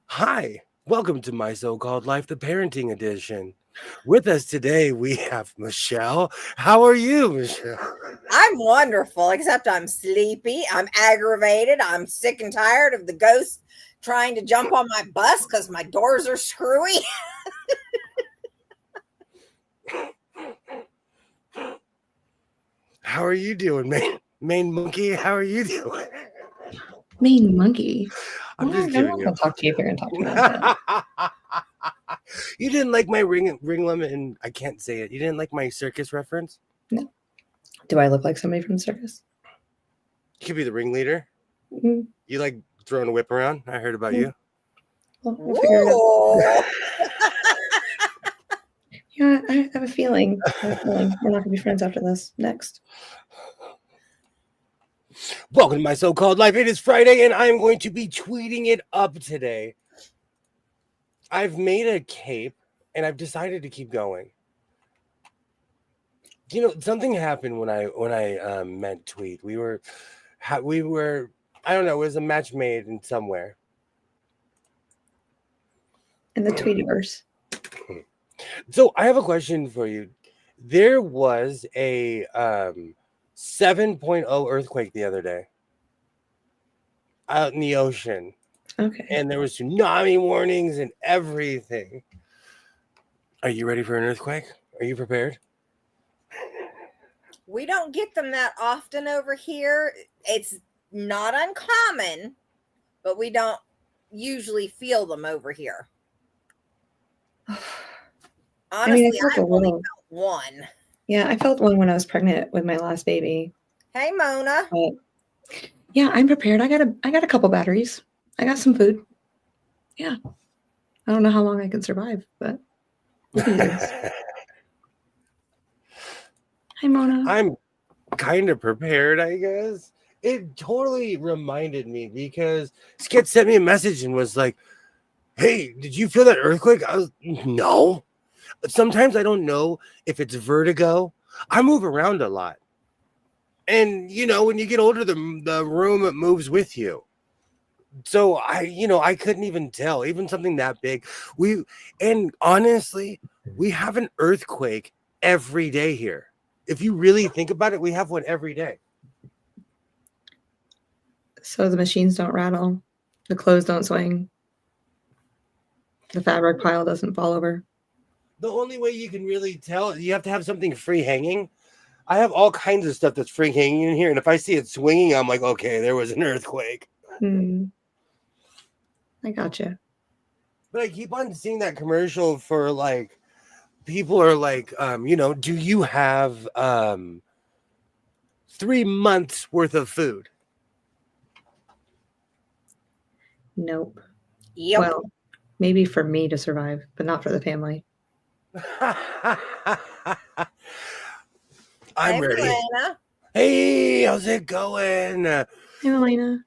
Hi, welcome to My So-Called Life, the Parenting Edition. With us today, we have Michelle. How are you, Michelle? I'm wonderful, except I'm sleepy. I'm aggravated. I'm sick and tired of the ghost trying to jump on my bus because my doors are screwy. How are you doing, Maine Monkey? How are you doing? Maine Monkey? I'm just not kidding going you. to talk to you if you're going to talk to me like that. You didn't like my ring limit, and I can't say it. You didn't like my circus reference? No. Do I look like somebody from the circus? You could be the ringleader. Mm-hmm. You like throwing a whip around? I heard about you. Well, we'll figure it out. Yeah, I have a feeling. We're not going to be friends after this. Next. Welcome to My So-Called Life. It is Friday, and I'm going to be tweeting it up today. I've made a cape, and I've decided to keep going. You know, something happened when I met Tweed. We were, I don't know, it was a match made in somewhere. In the Tweediverse. So I have a question for you. There was a 7.0 earthquake the other day out in the ocean. Okay. And there was tsunami warnings and everything. Are you ready for an earthquake? Are you prepared? We don't get them that often over here. It's not uncommon, but we don't usually feel them over here. Honestly, I've only felt one. Yeah, I felt one when I was pregnant with my last baby. Hey, Mona. But yeah, I'm prepared. I got a couple batteries. I got some food. Yeah. I don't know how long I can survive, but we can do this. Hi, Mona. I'm kind of prepared, I guess. It totally reminded me because Skit sent me a message and was like, hey, did you feel that earthquake? I was, no. Sometimes I don't know if it's vertigo. I move around a lot. And, you know, when you get older, the room moves with you. So I couldn't even tell, even something that big. And honestly, we have an earthquake every day here. If you really think about it, we have one every day. So the machines don't rattle, the clothes don't swing, the fabric pile doesn't fall over. The only way you can really tell, you have to have something free hanging. I have all kinds of stuff that's free hanging in here, and if I see it swinging, I'm like, okay, there was an earthquake. I gotcha. But I keep on seeing that commercial for like, people are like, do you have 3 months worth of food? Nope. Yep. Well, maybe for me to survive, but not for the family. I'm ready. Elena. Hey, how's it going? Hey, Elena.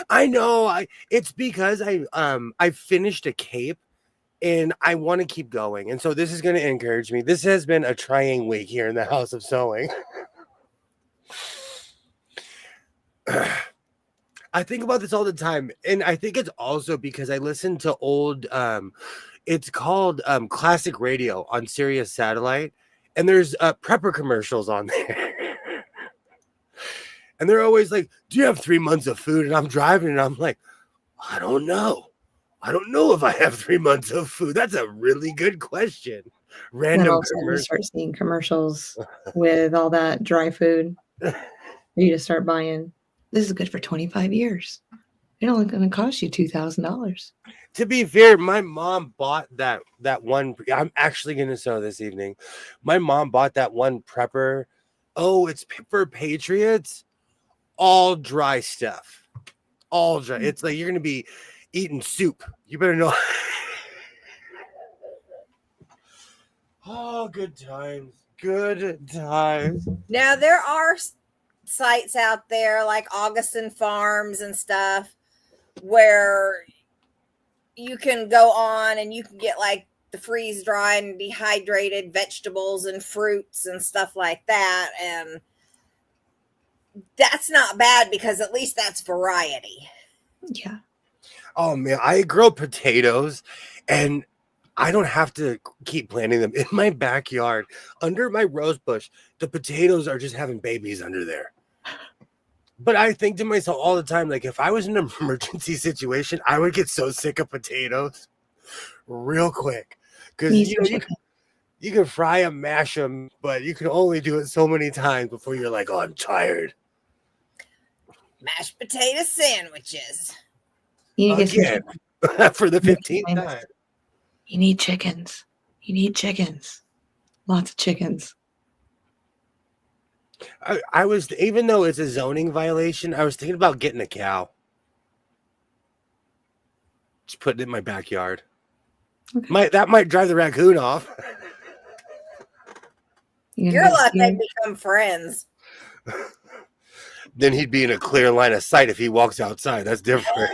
I know. It's because I finished a cape and I want to keep going. And so this is going to encourage me. This has been a trying week here in the House of Sewing. I think about this all the time. And I think it's also because I listen to old, it's called classic radio on Sirius Satellite. And there's prepper commercials on there. And they're always like, do you have 3 months of food? And I'm driving and I'm like, I don't know. I don't know if I have 3 months of food. That's a really good question. Random commercials. You start seeing commercials with all that dry food. You just start buying. This is good for 25 years. It's only going to cost you $2,000. To be fair, my mom bought that one. I'm actually going to sew this evening. My mom bought that one prepper. Oh, it's for Patriots. All dry stuff. All dry. It's like you're going to be eating soup. You better know. Oh, good times. Good times. Now, there are sites out there like Augustin Farms and stuff where you can go on and you can get like the freeze dried and dehydrated vegetables and fruits and stuff like that. And that's not bad because at least that's variety. Yeah. Oh man, I grow potatoes and I don't have to keep planting them in my backyard under my rose bush. The potatoes are just having babies under there. But I think to myself all the time, like if I was in an emergency situation, I would get so sick of potatoes real quick. Because Need you some know, chicken. you can fry them, mash them, but you can only do it so many times before you're like, oh, I'm tired. Mashed potato sandwiches. You need to get some Again, chicken. for the You need 15th chickens. time. You need chickens. You need chickens. Lots of chickens. I was, even though it's a zoning violation, I was thinking about getting a cow. Just put it in my backyard. Okay. That might drive the raccoon off. You're lucky they become friends. Then he'd be in a clear line of sight if he walks outside. That's different.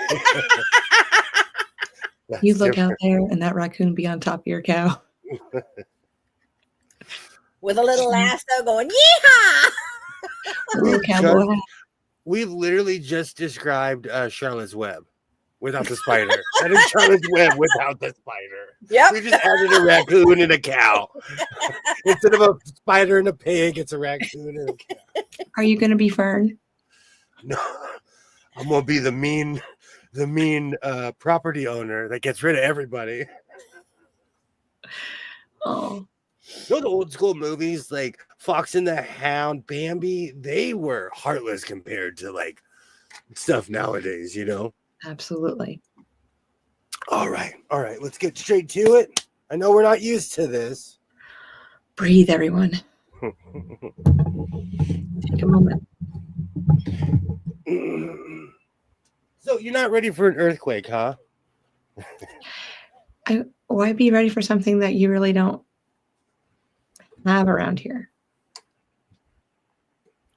That's You look out different. there and that raccoon be on top of your cow. With a little lasso going, yeehaw! A little cowboy hat. We've literally just described Charlotte's Web without the spider. That is Charlotte's Web without the spider. Yep. We just added a raccoon and a cow. Instead of a spider and a pig, it's a raccoon and a cow. Are you going to be Fern? No, I'm gonna be the mean property owner that gets rid of everybody. Oh, You know the old school movies like Fox and the Hound, Bambi, they were heartless compared to like stuff nowadays, you know? absolutely. All right, let's get straight to it. I know we're not used to this. Breathe, everyone. Take a moment. So you're not ready for an earthquake, huh? Why be ready for something that you really don't have around here?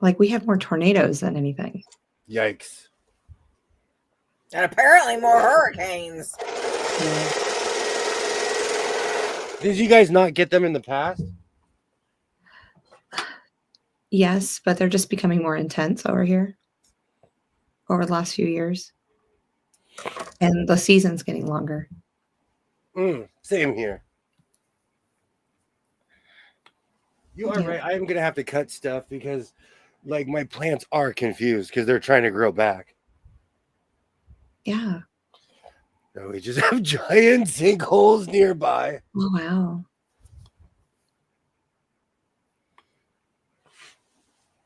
Like, we have more tornadoes than anything. Yikes. And apparently more hurricanes. Yeah. Did you guys not get them in the past? Yes, but they're just becoming more intense over here over the last few years. And the season's getting longer. Same here. You are Yeah. right. I am going to have to cut stuff because like my plants are confused because they're trying to grow back. Yeah. No, we just have giant sinkholes nearby. Oh, wow.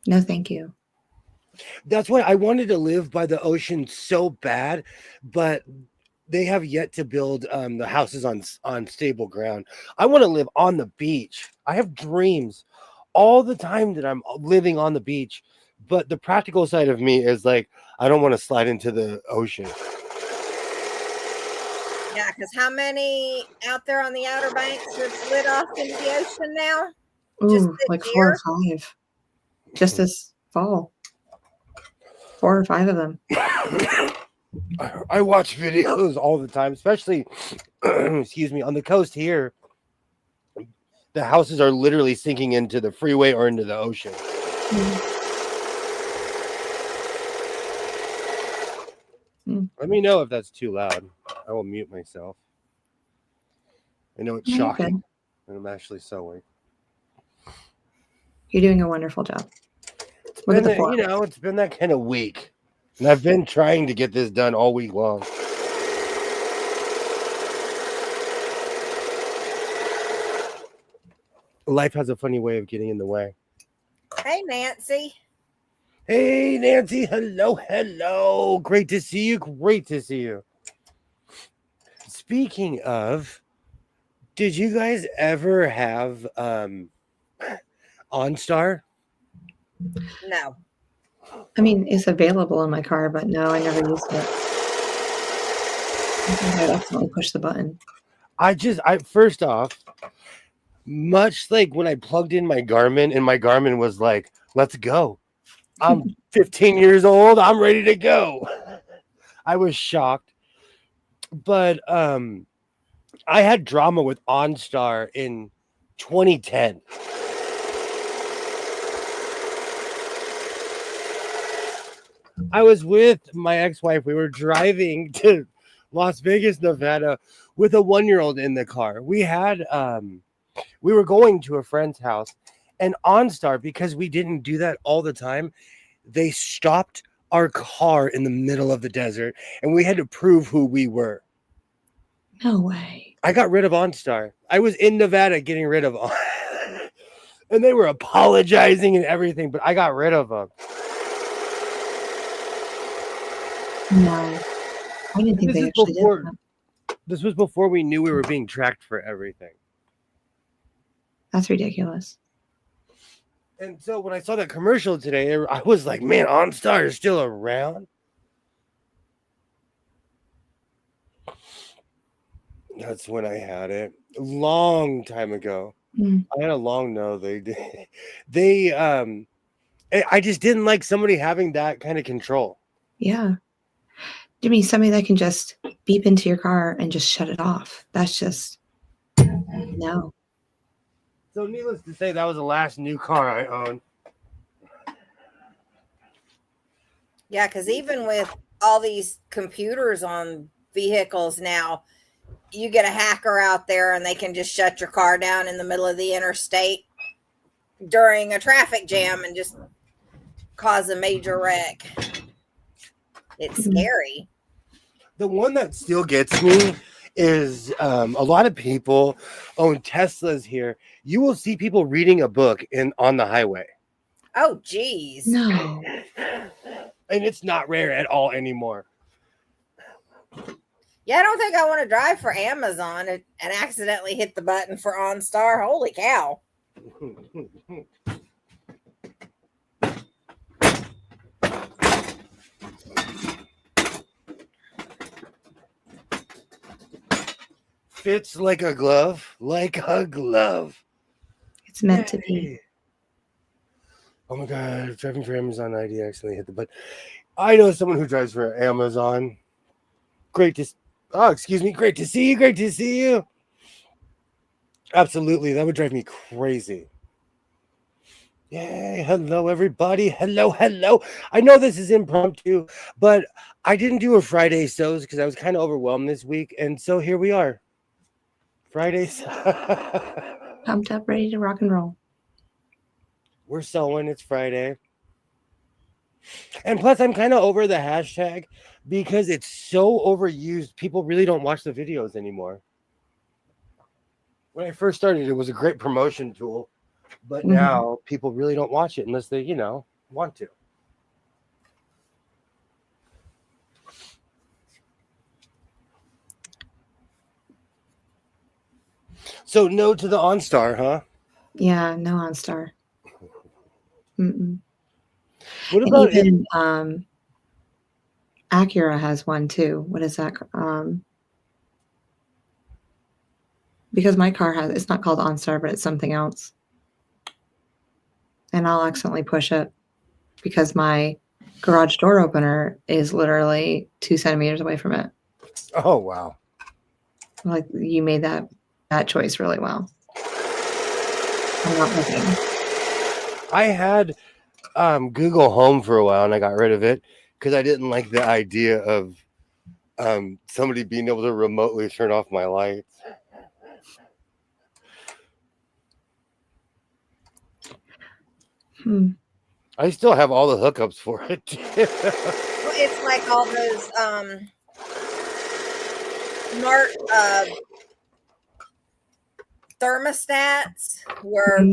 No, thank you. That's why I wanted to live by the ocean so bad, but they have yet to build the houses on stable ground. I want to live on the beach. I have dreams all the time that I'm living on the beach, but the practical side of me is like, I don't want to slide into the ocean. Yeah, because how many out there on the Outer Banks have slid off into the ocean now? Just Ooh, this like 4 year? or 5. Just this fall. 4 or 5 of them. I watch videos all the time, especially, excuse me, on the coast here. The houses are literally sinking into the freeway or into the ocean. Let me know if that's too loud. I will mute myself. I know it's Yeah, you're shocking, good. and I'm actually sewing. You're doing a wonderful job. Look at the form. It's been that kind of week, and I've been trying to get this done all week long. Life has a funny way of getting in the way. Hey, Nancy. Hey, Nancy. Hello. Great to see you. Speaking of, did you guys ever have OnStar? No. I mean, it's available in my car, but no, I never used it. I think I accidentally pushed the button. First off, much like when I plugged in my Garmin and my Garmin was like, let's go. I'm 15 years old. I'm ready to go. I was shocked. But I had drama with OnStar in 2010. I was with my ex-wife. We were driving to Las Vegas, Nevada, with a 1-year-old in the car. We were going to a friend's house, and OnStar, because we didn't do that all the time, they stopped our car in the middle of the desert, and we had to prove who we were. No way. I got rid of OnStar. I was in Nevada getting rid of and they were apologizing and everything, but I got rid of them. No, I didn't think they actually did that. This was before we knew we were being tracked for everything. That's ridiculous. And so when I saw that commercial today, I was like, man, OnStar is still around. That's when I had it. A long time ago. I had a long no. They did. I just didn't like somebody having that kind of control. Yeah. I mean, somebody that can just beep into your car and just shut it off. That's just no. So needless to say, that was the last new car I owned. Yeah, because even with all these computers on vehicles now, you get a hacker out there and they can just shut your car down in the middle of the interstate during a traffic jam and just cause a major wreck. It's scary. The one that still gets me is a lot of people own Teslas here. You will see people reading a book on the highway. Oh, geez. No. And it's not rare at all anymore. Yeah, I don't think I want to drive for Amazon and accidentally hit the button for OnStar. Holy cow. Fits like a glove. Like a glove. It's meant to be. Oh my God, driving for Amazon ID accidentally hit the button. I know someone who drives for Amazon. Great to see you. Great to see you. Absolutely. That would drive me crazy. Yay. Hello, everybody. Hello. I know this is impromptu, but I didn't do a Friday shows because I was kind of overwhelmed this week. And so here we are. Fridays. Pumped up, ready to rock and roll. We're sewing. It's Friday. And plus, I'm kind of over the hashtag because it's so overused. People really don't watch the videos anymore. When I first started, it was a great promotion tool. But now people really don't watch it unless they, want to. So no to the OnStar, huh? Yeah, no OnStar. Mm-mm. What about even Acura has one too. What is that? Because my car it's not called OnStar, but it's something else. And I'll accidentally push it because my garage door opener is literally 2 centimeters away from it. Oh, wow. Like, you made that choice really well. I'm not looking. I had Google Home for a while and I got rid of it because I didn't like the idea of somebody being able to remotely turn off my lights. I still have all the hookups for it. Well, it's like all those smart thermostats where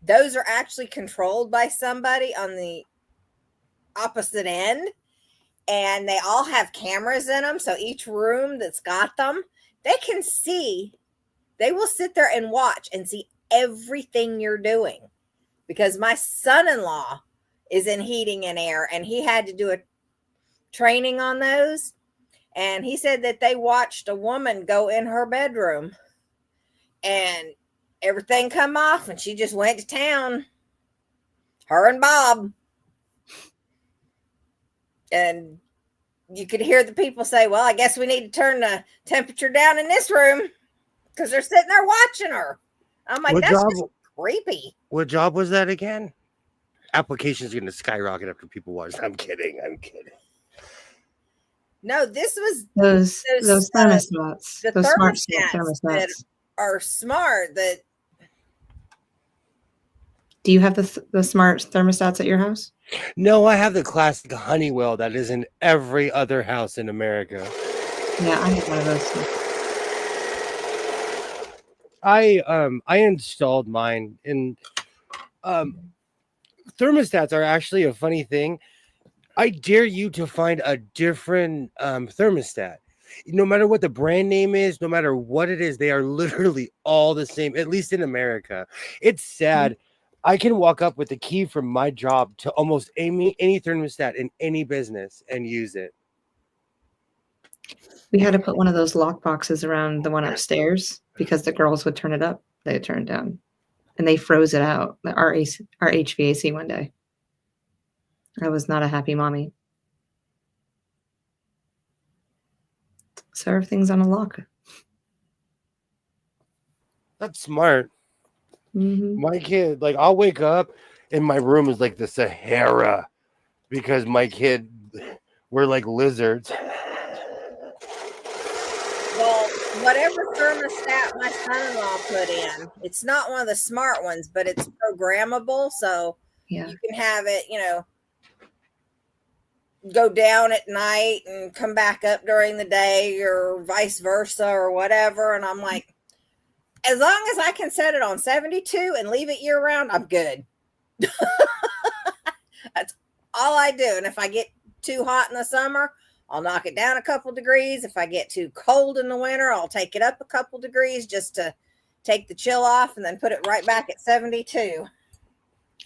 those are actually controlled by somebody on the opposite end, and they all have cameras in them. So each room that's got them, they can see. They will sit there and watch and see everything you're doing. Because my son-in-law is in heating and air, and he had to do a training on those. And he said that they watched a woman go in her bedroom and everything come off, and she just went to town. Her and Bob. And you could hear the people say, well, I guess we need to turn the temperature down in this room because they're sitting there watching her. I'm like, that's just creepy. What job was that again? applications are going to skyrocket after people watch. I'm kidding. No, this was Those thermostats, the those smart thermostats that thermostats. are smart. That Do you have the smart thermostats at your house? No, I have the classic Honeywell that is in every other house in America. Yeah, I have one of those too. I installed mine, and thermostats are actually a funny thing. I dare you to find a different thermostat. No matter what the brand name is, no matter what it is, they are literally all the same, at least in America. It's sad. I can walk up with the key from my job to almost any thermostat in any business and use it. We had to put one of those lock boxes around the one upstairs because the girls would turn it up, they'd turn it down, and they froze it out. Our HVAC one day. I was not a happy mommy. So everything's on a lock. That's smart. Mm-hmm. My kid, like, I'll wake up and my room is like the Sahara because my kid, we're like lizards. well, whatever thermostat my son-in-law put in, it's not one of the smart ones, but it's programmable, so Yeah. you can have it, go down at night and come back up during the day, or vice versa, or whatever. And I'm like, as long as I can set it on 72 and leave it year round, I'm good. That's all I do. And if I get too hot in the summer, I'll knock it down a couple degrees. If I get too cold in the winter, I'll take it up a couple degrees just to take the chill off and then put it right back at 72.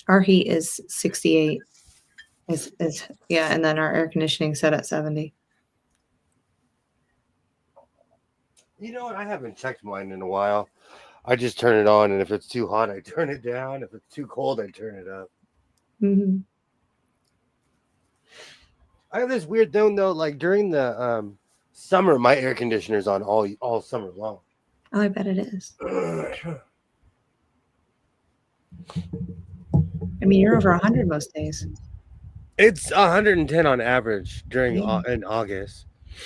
Our heat is 68. Yeah, and then our air conditioning set at 70. You know what? I haven't checked mine in a while. I just turn it on, and if it's too hot, I turn it down. If it's too cold, I turn it up. Mm-hmm. I have this weird thing though, like during the summer, my air conditioner's on all summer long. Oh, I bet it is. I mean, you're over 100 most days. It's 110 on average during Yeah. in August.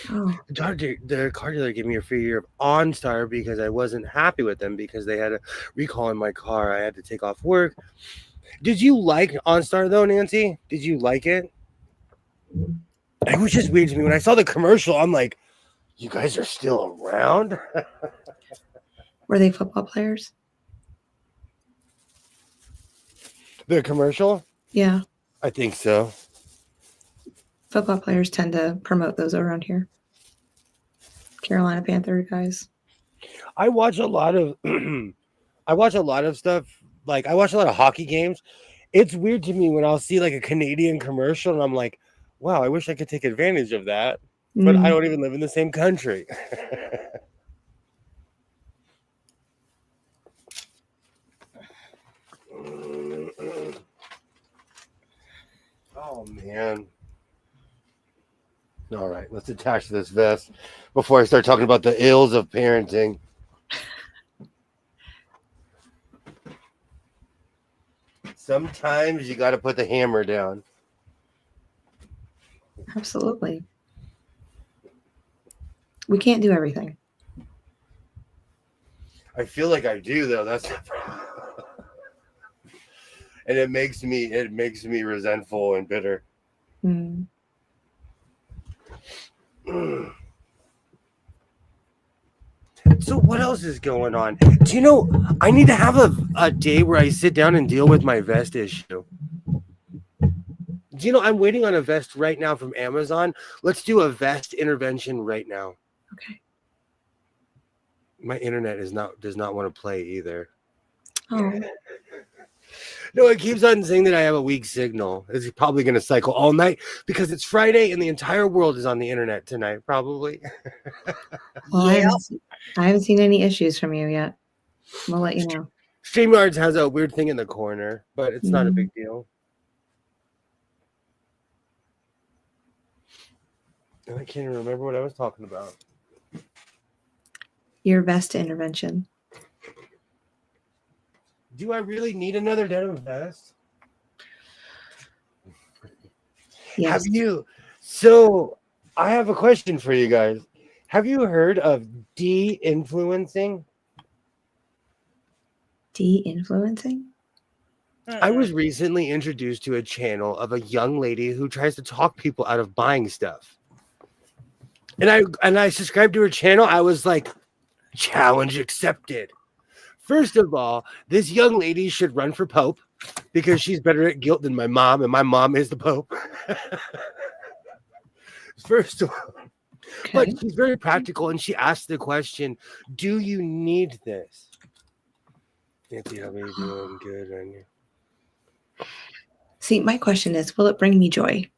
Oh, The car dealer gave me a free year of OnStar because I wasn't happy with them because they had a recall in my car. I had to take off work. Did you like OnStar though, Nancy? Did you like it? It was just weird to me when I saw the commercial. I'm like, you guys are still around? were they football players? The commercial? Yeah, I think so. football players tend to promote those around here. Carolina Panther guys. I watch a lot of stuff. Like I watch a lot of hockey games. It's weird to me when I'll see like a Canadian commercial and I'm like, wow, I wish I could take advantage of that. But I don't even live in the same country. Oh man. All right, let's attach this vest before I start talking about the ills of parenting. Sometimes you got to put the hammer down. Absolutely. We can't do everything. I feel like I do though. That's the problem. And it makes me resentful and bitter. Mm. So what else is going on? Do you know I need to have a day where I sit down and deal with my vest issue? Do you know I'm waiting on a vest right now from Amazon? Let's do a vest intervention right now. Okay. My internet does not want to play either. Oh. No, it keeps on saying that I have a weak signal. It's probably going to cycle all night because it's Friday and the entire world is on the internet tonight, probably. Well, I haven't seen any issues from you yet. We'll let you know. StreamYards has a weird thing in the corner, but it's not a big deal. And I can't even remember what I was talking about. Your vest intervention. Do I really need another denim vest? Yes. Have you? So I have a question for you guys. Have you heard of de-influencing? De-influencing? I was recently introduced to a channel of a young lady who tries to talk people out of buying stuff. And I subscribed to her channel. I was like, challenge accepted. First of all, this young lady should run for Pope because she's better at guilt than my mom, and my mom is the Pope. First of all, but Okay. she's very practical, and she asked the question, do you need this? Nancy, how are you doing? Good, aren't you? See, my question is, will it bring me joy?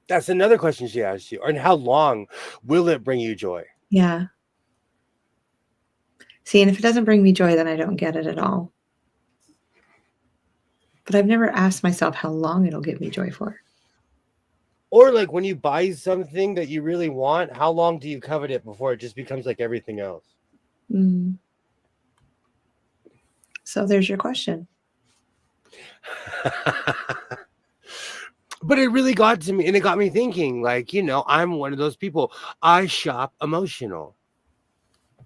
That's another question she asked you. And how long will it bring you joy? Yeah. See, and if it doesn't bring me joy, then I don't get it at all. But I've never asked myself how long it'll give me joy for. Or like when you buy something that you really want, how long do you covet it before it just becomes like everything else? Mm. So there's your question. But it really got to me, and it got me thinking, like, I'm one of those people. I shop emotional.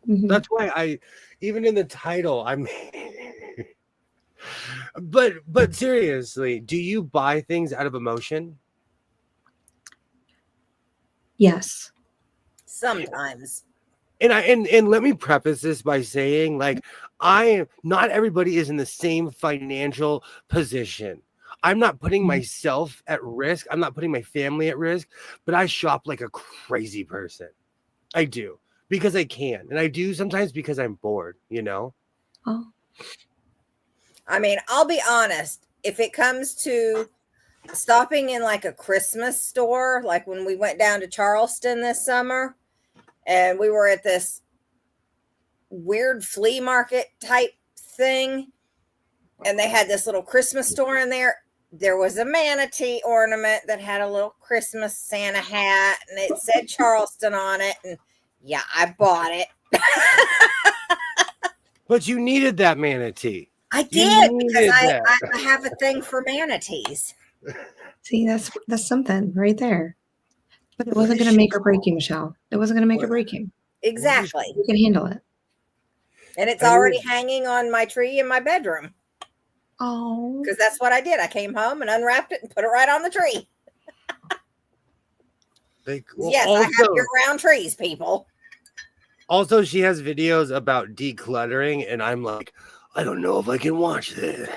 Mhm. That's why I, even in the title, I'm. But seriously, do you buy things out of emotion? Yes. Sometimes. And let me preface this by saying, like, not everybody is in the same financial position. I'm not putting myself at risk. I'm not putting my family at risk, but I shop like a crazy person. I do because I can. And I do sometimes because I'm bored, Oh. I mean, I'll be honest. If it comes to stopping in like a Christmas store, like when we went down to Charleston this summer and we were at this weird flea market type thing, and they had this little Christmas store in there. There was a manatee ornament that had a little Christmas Santa hat, and it said Charleston on it. And yeah, I bought it. But you needed that manatee. I You did needed because that. I have a thing for manatees. See, that's something right there. But it wasn't going to make or break you, Michelle. It wasn't going to make or break you. Exactly. You can handle it. And it's already hanging on my tree in my bedroom. Oh. Because that's what I did. I came home and unwrapped it and put it right on the tree. Yes, I have year-round trees, people. Also, she has videos about decluttering, and I'm like, I don't know if I can watch this.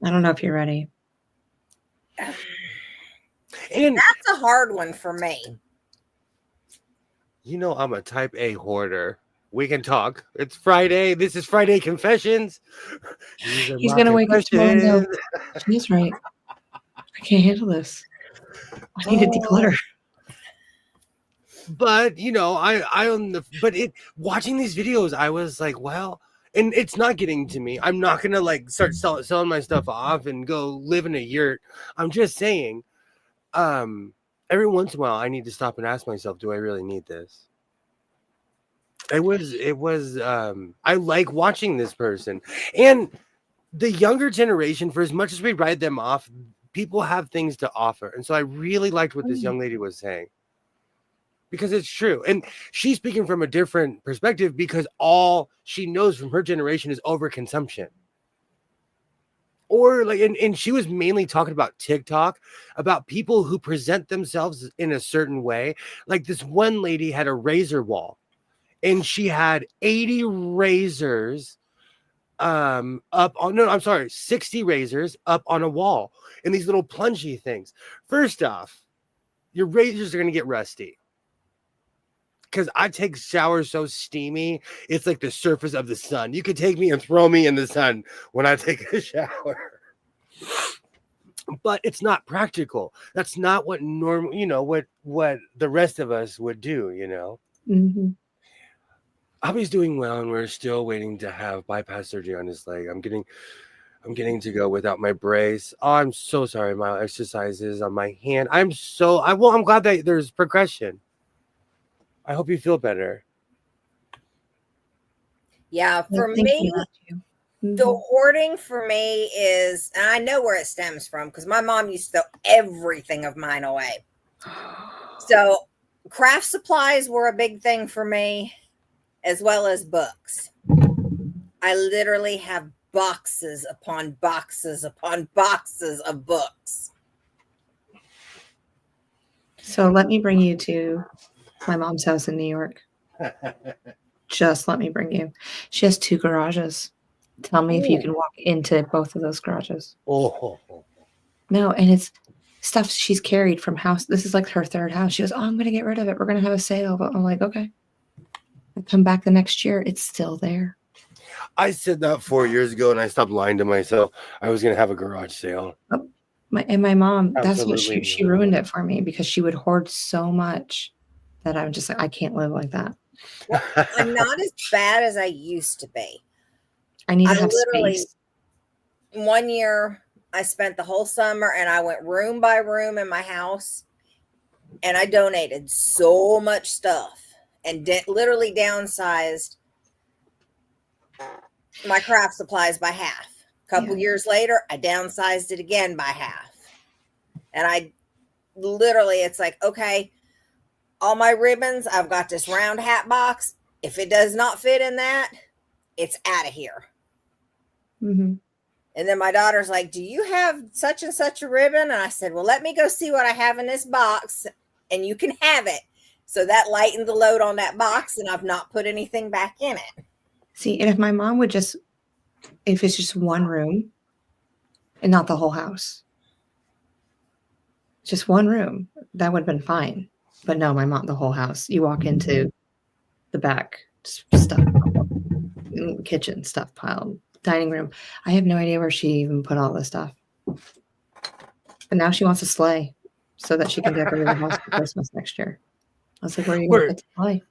I don't know if you're ready. And that's a hard one for me. I'm a type A hoarder. We can talk. It's Friday. This is Friday Confessions. He's going to wake up tomorrow and go, she's right. I can't handle this. I need to declutter. But, watching these videos, I was like, well, and it's not getting to me. I'm not going to like start selling my stuff off and go live in a yurt. I'm just saying, every once in a while, I need to stop and ask myself, do I really need this? I like watching this person, and the younger generation, for as much as we write them off, people have things to offer. And so I really liked what this young lady was saying, because it's true. And she's speaking from a different perspective because all she knows from her generation is overconsumption. Or like, and she was mainly talking about TikTok, about people who present themselves in a certain way. Like this one lady had a razor wall, and she had 80 razors 60 razors up on a wall in these little plungy things. First off, your razors are going to get rusty. Because I take showers so steamy, it's like the surface of the sun. You could take me and throw me in the sun when I take a shower. But it's not practical. That's not what what the rest of us would do, Mm-hmm. Abby's doing well, and we're still waiting to have bypass surgery on his leg. I'm getting to go without my brace. Oh, I'm so sorry. My exercises on my hand. I'm glad that there's progression. I hope you feel better. Yeah, for me, the hoarding for me is, and I know where it stems from, because my mom used to throw everything of mine away. So craft supplies were a big thing for me, as well as books. I literally have boxes upon boxes upon boxes of books. So let me bring you to my mom's house in New York. Just let me bring you. She has 2 garages. Tell me if you can walk into both of those garages. Oh, No, and it's stuff she's carried from house. This is like her 3rd house. She goes, "Oh, I'm going to get rid of it. We're going to have a sale." But I'm like, okay. I come back the next year. It's still there. I said that 4 years ago, and I stopped lying to myself. I was gonna have a garage sale. My mom, that's what Absolutely. she ruined it for me because she would hoard so much that I'm just like, I can't live like that. I'm not as bad as I used to be. I need to I have literally, space. one year, I spent the whole summer and I went room by room in my house and I donated so much stuff and literally downsized my craft supplies by half. A couple years later, I downsized it again by half. And I literally, it's like, okay, all my ribbons, I've got this round hat box. If it does not fit in that, it's out of here. Mm-hmm. And then my daughter's like, "Do you have such and such a ribbon?" And I said, "Well, let me go see what I have in this box and you can have it." So that lightened the load on that box and I've not put anything back in it. See, and if my mom would just, if it's just one room and not the whole house, just one room, that would have been fine. But no, my mom, the whole house. You walk into the back, just stuff, kitchen stuff piled, dining room. I have no idea where she even put all this stuff. But now she wants a sleigh so that she can decorate the house for Christmas next year. I was like, where are you going to put the sleigh?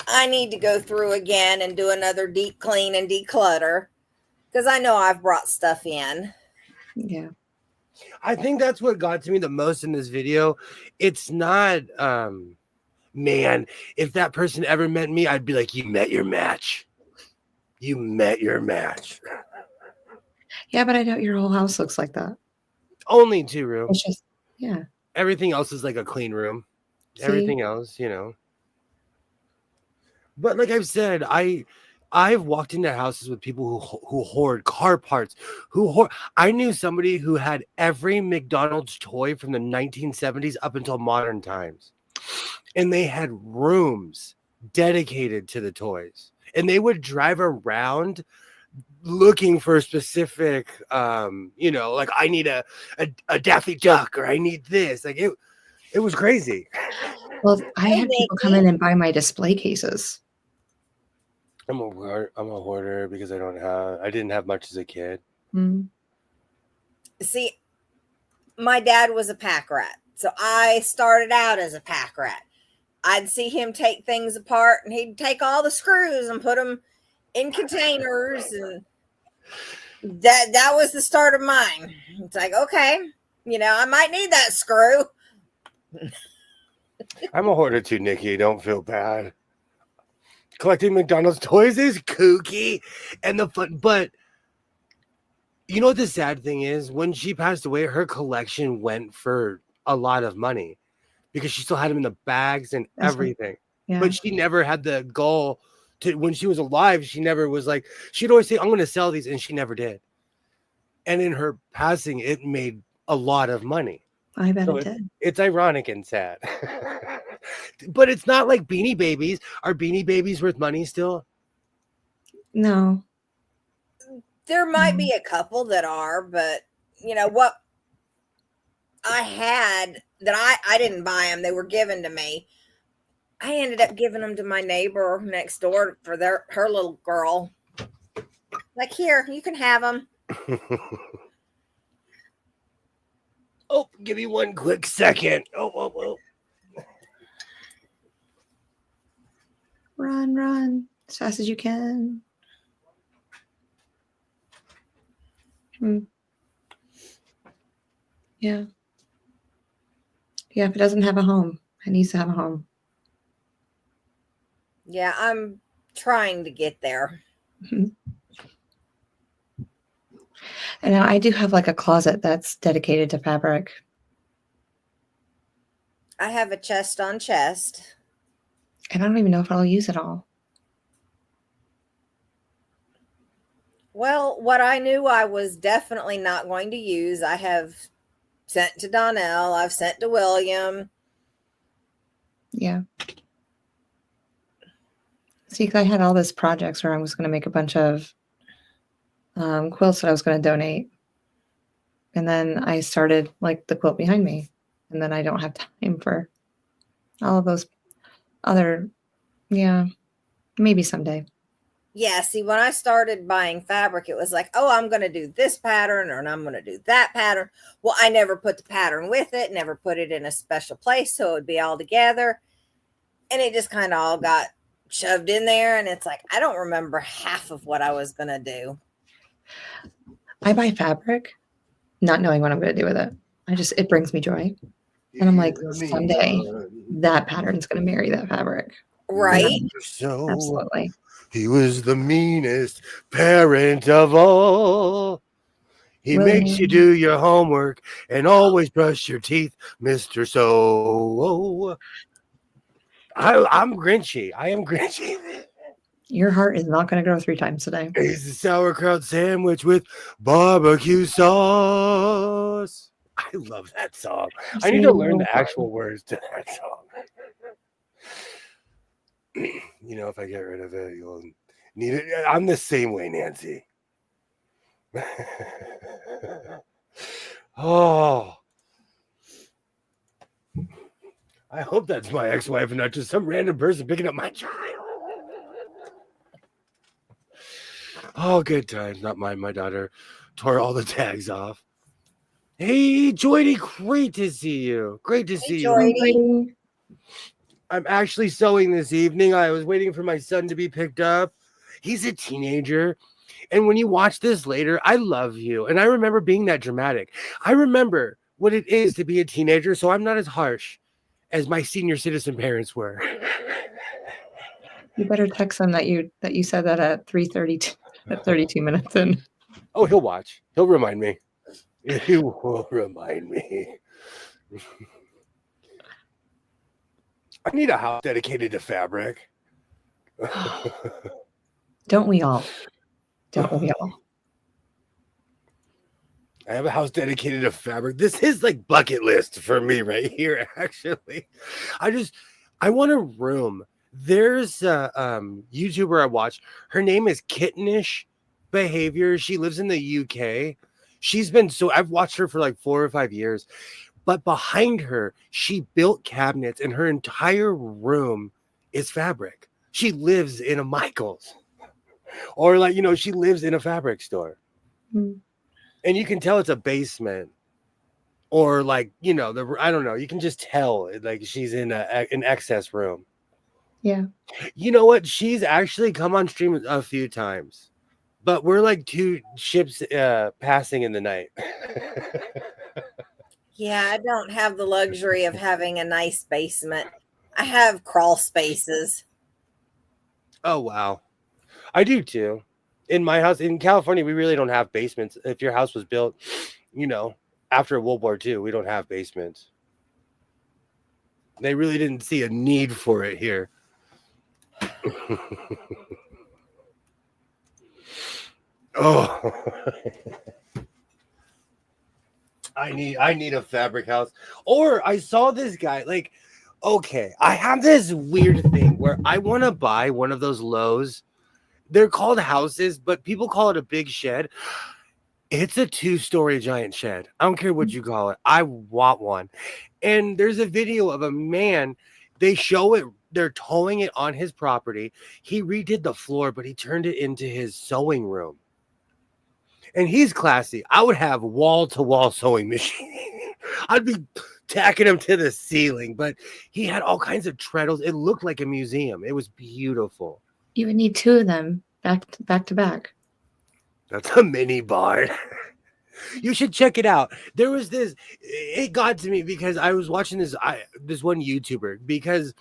I need to go through again and do another deep clean and declutter because I know I've brought stuff in. Yeah. I think that's what got to me the most in this video. It's not, man, if that person ever met me, I'd be like, you met your match. You met your match. Yeah, but I doubt your whole house looks like that. Only 2 rooms. It's just, yeah. Everything else is like a clean room. See? Everything else, you know. But like I've said, I've walked into houses with people who hoard car parts, I knew somebody who had every McDonald's toy from the 1970s up until modern times. And they had rooms dedicated to the toys. And they would drive around looking for a specific you know, like I need a Daffy Duck or I need this. Like it was crazy. Well, I had people come in and buy my display cases. I'm a hoarder because I didn't have much as a kid. Mm. See, my dad was a pack rat. So I started out as a pack rat. I'd see him take things apart and he'd take all the screws and put them in containers. And that was the start of mine. It's like, okay, you know, I might need that screw. I'm a hoarder too, Nikki. Don't feel bad. Collecting McDonald's toys is kooky and the fun, but you know what the sad thing is? When she passed away, her collection went for a lot of money because she still had them in the bags and everything. Yeah. But she never had the goal to, when she was alive, she never was like, she'd always say, I'm going to sell these. And she never did. And in her passing, it made a lot of money. I bet it did. It's ironic and sad. But it's not like Beanie Babies. Are Beanie Babies worth money still? No. There might be a couple that are, but you know what I had that I didn't buy them. They were given to me. I ended up giving them to my neighbor next door for her little girl. Like, here, you can have them. Oh, give me one quick second. Oh. Run as fast as you can. Yeah. If it doesn't have a home, it needs to have a home. Yeah, I'm trying to get there. Mm-hmm. And now I do have like a closet that's dedicated to fabric. I have a chest on chest. And I don't even know if I'll use it all. Well, what I knew I was definitely not going to use, I have sent to Donnell. I've sent to William. Yeah. See, 'cause I had all these projects where I was going to make a bunch of quilts that I was going to donate. And then I started like the quilt behind me. And then I don't have time for all of those other, yeah, maybe someday. Yeah, see, when I started buying fabric, it was like, oh, I'm going to do this pattern or I'm going to do that pattern. Well, I never put the pattern with it, never put it in a special place so it would be all together. And it just kind of all got shoved in there. And it's like, I don't remember half of what I was going to do. I buy fabric not knowing what I'm going to do with it. It brings me joy. And I'm like, someday that pattern's going to marry that fabric. Right? So Absolutely. he was the meanest parent of all. He makes you do your homework and always brush your teeth, Mr. So. I'm Grinchy. I am Grinchy. Your heart is not going to grow 3 times a day. It's a sauerkraut sandwich with barbecue sauce. I love that song. I need to learn the actual words to that song. You know, if I get rid of it, you'll need it. I'm the same way, Nancy. Oh. I hope that's my ex-wife and not just some random person picking up my child. Oh, good times. Not mine. My daughter tore all the tags off. Hey, Joydy, great to see you. Great to see you. I'm actually sewing this evening. I was waiting for my son to be picked up. He's a teenager. And when you watch this later, I love you. And I remember being that dramatic. I remember what it is to be a teenager, so I'm not as harsh as my senior citizen parents were. You better text him that you said that at 3:32 at 32 minutes in. Oh, he'll watch. He'll remind me. He will remind me. I need a house dedicated to fabric. Don't we all? Don't we all? I have a house dedicated to fabric. This is like bucket list for me right here, actually. I want a room. There's a YouTuber I watch. Her name is Kittenish Behavior. She lives in the UK. I've watched her for like 4 or 5 years. But behind her, she built cabinets and her entire room is fabric. She lives in a Michael's. Or like, she lives in a fabric store. Mm. And you can tell it's a basement. Or like, I don't know. You can just tell like she's in an excess room. Yeah. You know what? She's actually come on stream a few times. But we're like 2 ships passing in the night. Yeah, I don't have the luxury of having a nice basement. I have crawl spaces. Oh, wow. I do too. In my house in California, we really don't have basements. If your house was built, after World War II, we don't have basements. They really didn't see a need for it here. Oh. I need a fabric house. Or I saw this guy, like, okay, I have this weird thing where I want to buy one of those Lowe's. They're called houses, but people call it a big shed. It's a 2-story giant shed. I don't care what you call it. I want one. And there's a video of a man. They show it. They're towing it on his property. He redid the floor, but he turned it into his sewing room. And he's classy. I would have wall-to-wall sewing machine. I'd be tacking him to the ceiling. But he had all kinds of treadles. It looked like a museum. It was beautiful. You would need 2 of them back to back. That's a mini barn. You should check it out. There was this. It got to me because I was watching this one YouTuber, because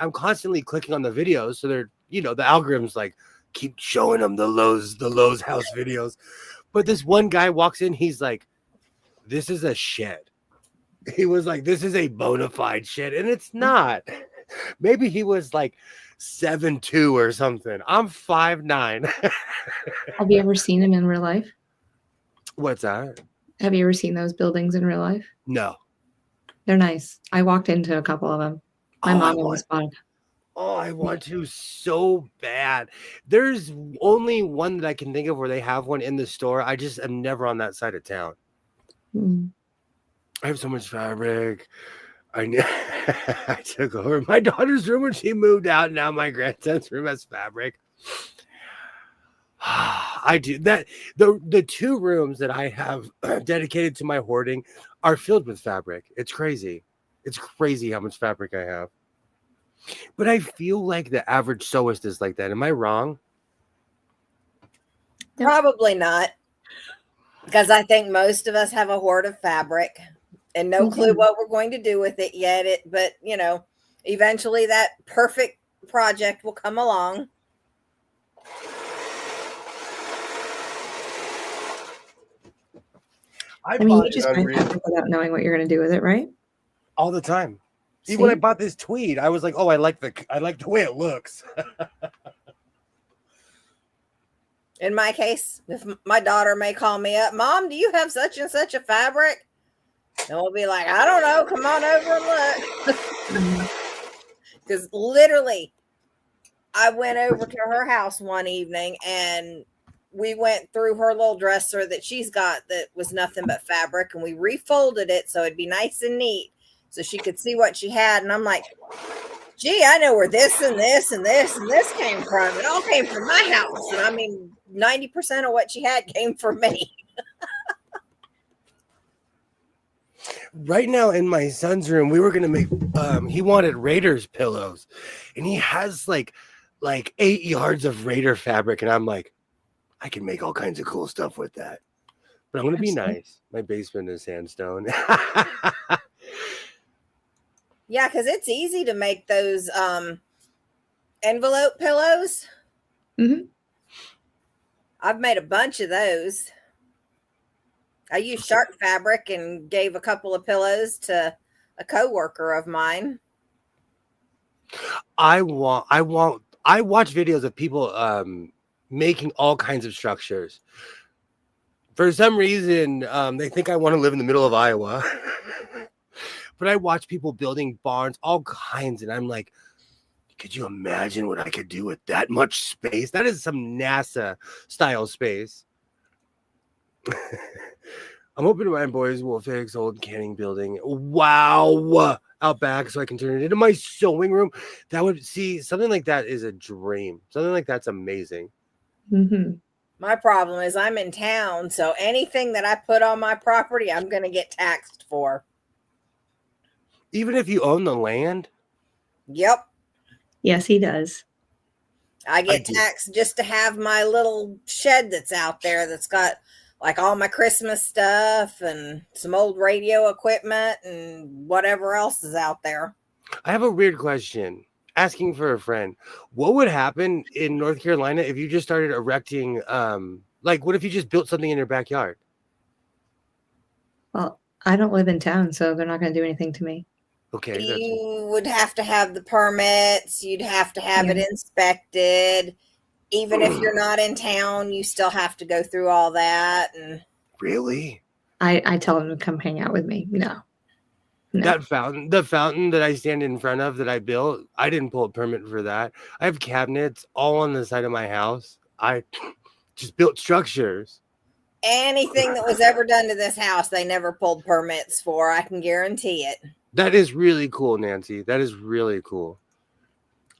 I'm constantly clicking on the videos. So they're, the algorithms like keep showing them the Lowe's house videos. But this one guy walks in. He's like, "This is a shed." He was like, this is a bona fide shit, and it's not. Maybe he was like 7'2" or something. I'm 5'9". Have you ever seen him in real life? What's that? Have you ever seen those buildings in real life? No. They're nice. I walked into a couple of them. My mom almost bought them. Oh, I want to so bad. There's only one that I can think of where they have one in the store. I just am never on that side of town. Mm. I have so much fabric. I took over my daughter's room when she moved out. Now my grandson's room has fabric. I do that. The 2 rooms that I have dedicated to my hoarding are filled with fabric. It's crazy. It's crazy how much fabric I have. But I feel like the average sewist is like that. Am I wrong? Probably not. Because I think most of us have a hoard of fabric and no clue what we're going to do with it yet. But, you know, eventually that perfect project will come along. I mean, you just buy fabric without knowing what you're going to do with it, right? All the time. Even when I bought this tweed, I was like, "Oh, I like the way it looks." In my case, if my daughter may call me up, Mom, do you have such and such a fabric? And we'll be like, I don't know. Come on over and look. Because literally, I went over to her house one evening and we went through her little dresser that she's got that was nothing but fabric, and we refolded it so it'd be nice and neat so she could see what she had. And I'm like, gee, I know where this and this and this and this came from. It all came from my house. And I mean, 90% of what she had came from me. Right now in my son's room, we were going to make, he wanted Raiders pillows, and he has like 8 yards of Raider fabric. And I'm like, I can make all kinds of cool stuff with that. But I'm going to be nice. My basement is sandstone. Yeah, because it's easy to make those envelope pillows. Mm-hmm. I've made a bunch of those. I used shark fabric and gave a couple of pillows to a coworker of mine. I watch videos of people making all kinds of structures. For some reason, they think I want to live in the middle of Iowa. But I watch people building barns, all kinds, and I'm like, could you imagine what I could do with that much space? That is some NASA style space. I'm hoping my boys will fix old canning building. Wow. Out back so I can turn it into my sewing room. That would see something like that is a dream. Something like that's amazing. Mm-hmm. My problem is I'm in town, so anything that I put on my property, I'm going to get taxed for. Even if you own the land? Yep. Yes, he does. I get taxed just to have my little shed that's out there that's got like all my Christmas stuff and some old radio equipment and whatever else is out there. I have a weird question. Asking for a friend. What would happen in North Carolina if you just started erecting, what if you just built something in your backyard? Well, I don't live in town, so they're not going to do anything to me. Okay. You would have to have the permits. You'd have to have it inspected. Even if you're not in town, you still have to go through all that. And really? I tell them to come hang out with me. No. That the fountain that I stand in front of that I built, I didn't pull a permit for that. I have cabinets all on the side of my house. I just built structures. Anything that was ever done to this house, they never pulled permits for. I can guarantee it. That is really cool, Nancy. That is really cool.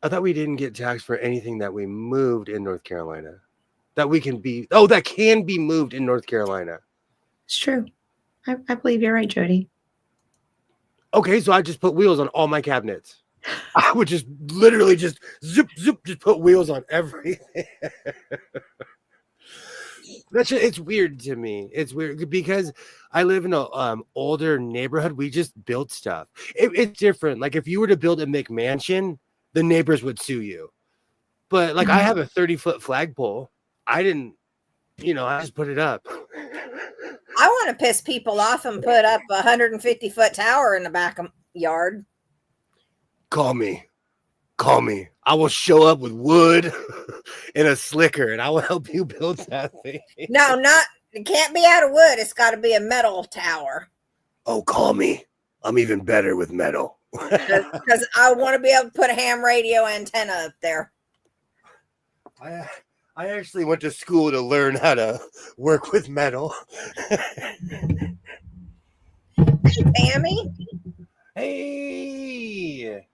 I thought we didn't get taxed for anything that we moved in North Carolina. That can be moved in North Carolina. It's true. I believe you're right, Jody. Okay, so I just put wheels on all my cabinets. I would just literally just zip, just put wheels on everything. It's weird to me. It's weird because I live in a older neighborhood. We just built stuff. It's different. Like if you were to build a McMansion, the neighbors would sue you. But I have a 30-foot flagpole. I didn't, I just put it up. I want to piss people off and put up a 150-foot tower in the back yard. Call me. I will show up with wood and a slicker, and I will help you build that thing. No, it can't be out of wood. It's got to be a metal tower. Oh, call me. I'm even better with metal. Because I want to be able to put a ham radio antenna up there. I actually went to school to learn how to work with metal. Hey, Tammy. Hey.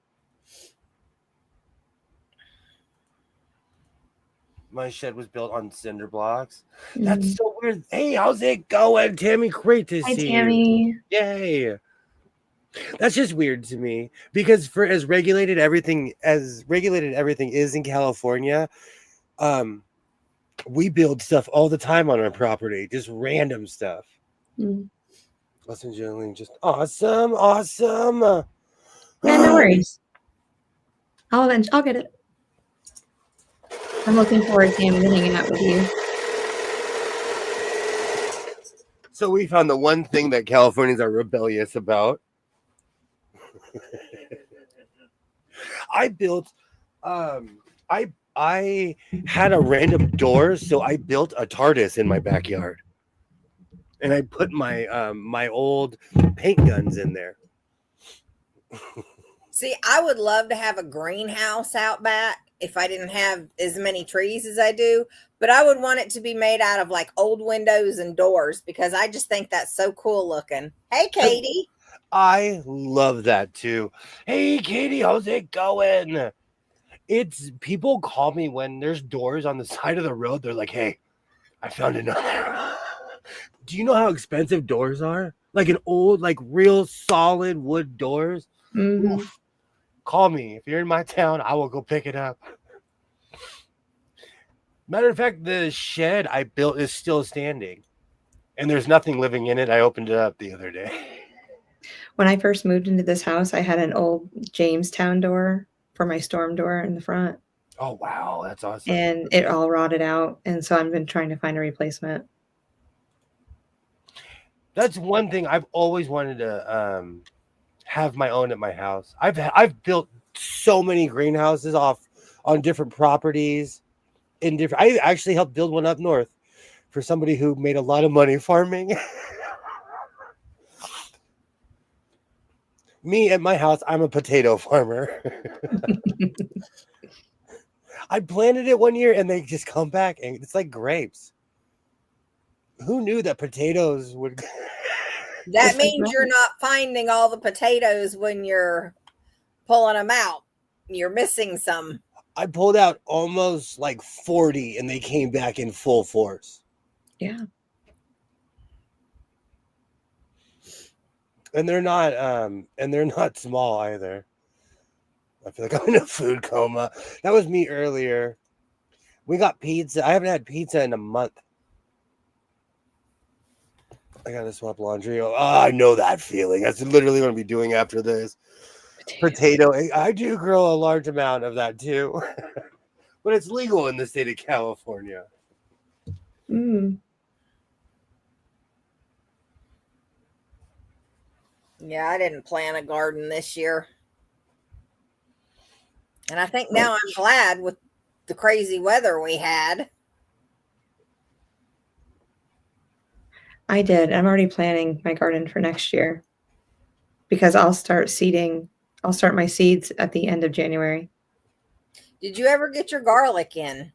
My shed was built on cinder blocks. That's so weird. Hey, how's it going, Tammy? Great to see Tammy. you. Yay. That's just weird to me because for as regulated everything is in California, we build stuff all the time on our property, just random stuff. Listen, Jolene, just awesome. Yeah, no worries. I'll get it. I'm looking forward to hanging out with you. So we found the one thing that Californians are rebellious about. I built, I had a random door, so I built a TARDIS in my backyard, and I put my my old paint guns in there. See, I would love to have a greenhouse out back if I didn't have as many trees as I do, but I would want it to be made out of like old windows and doors because I just think that's so cool looking. Hey, Katie. I love that too. Hey, Katie, how's it going? It's people call me when there's doors on the side of the road. They're like, hey, I found another. Do you know how expensive doors are? Like an old, like real solid wood doors. Oof. Call me. If you're in my town, I will go pick it up. Matter of fact, the shed I built is still standing. And there's nothing living in it. I opened it up the other day. When I first moved into this house, I had an old Jamestown door for my storm door in the front. Oh, wow. That's awesome. And it all rotted out. And so I've been trying to find a replacement. That's one thing I've always wanted to have my own at my house. I've built so many greenhouses on different properties. I actually helped build one up north for somebody who made a lot of money farming. Me at my house, I'm a potato farmer. I planted it one year and they just come back and it's like grapes. Who knew that potatoes would... That means you're not finding all the potatoes when you're pulling them out. You're missing some. I pulled out almost like 40 and they came back in full force. Yeah. And they're not small either. I feel like I'm in a food coma. That was me earlier. We got pizza. I haven't had pizza in a month. I gotta swap laundry. Oh, I know that feeling. That's literally what I'm be doing after this. Potato. I do grow a large amount of that too. But it's legal in the state of California. Yeah, I didn't plant a garden this year. And I think now I'm glad with the crazy weather we had. I did. I'm already planning my garden for next year because I'll start seeding. I'll start my seeds at the end of January. Did you ever get your garlic in?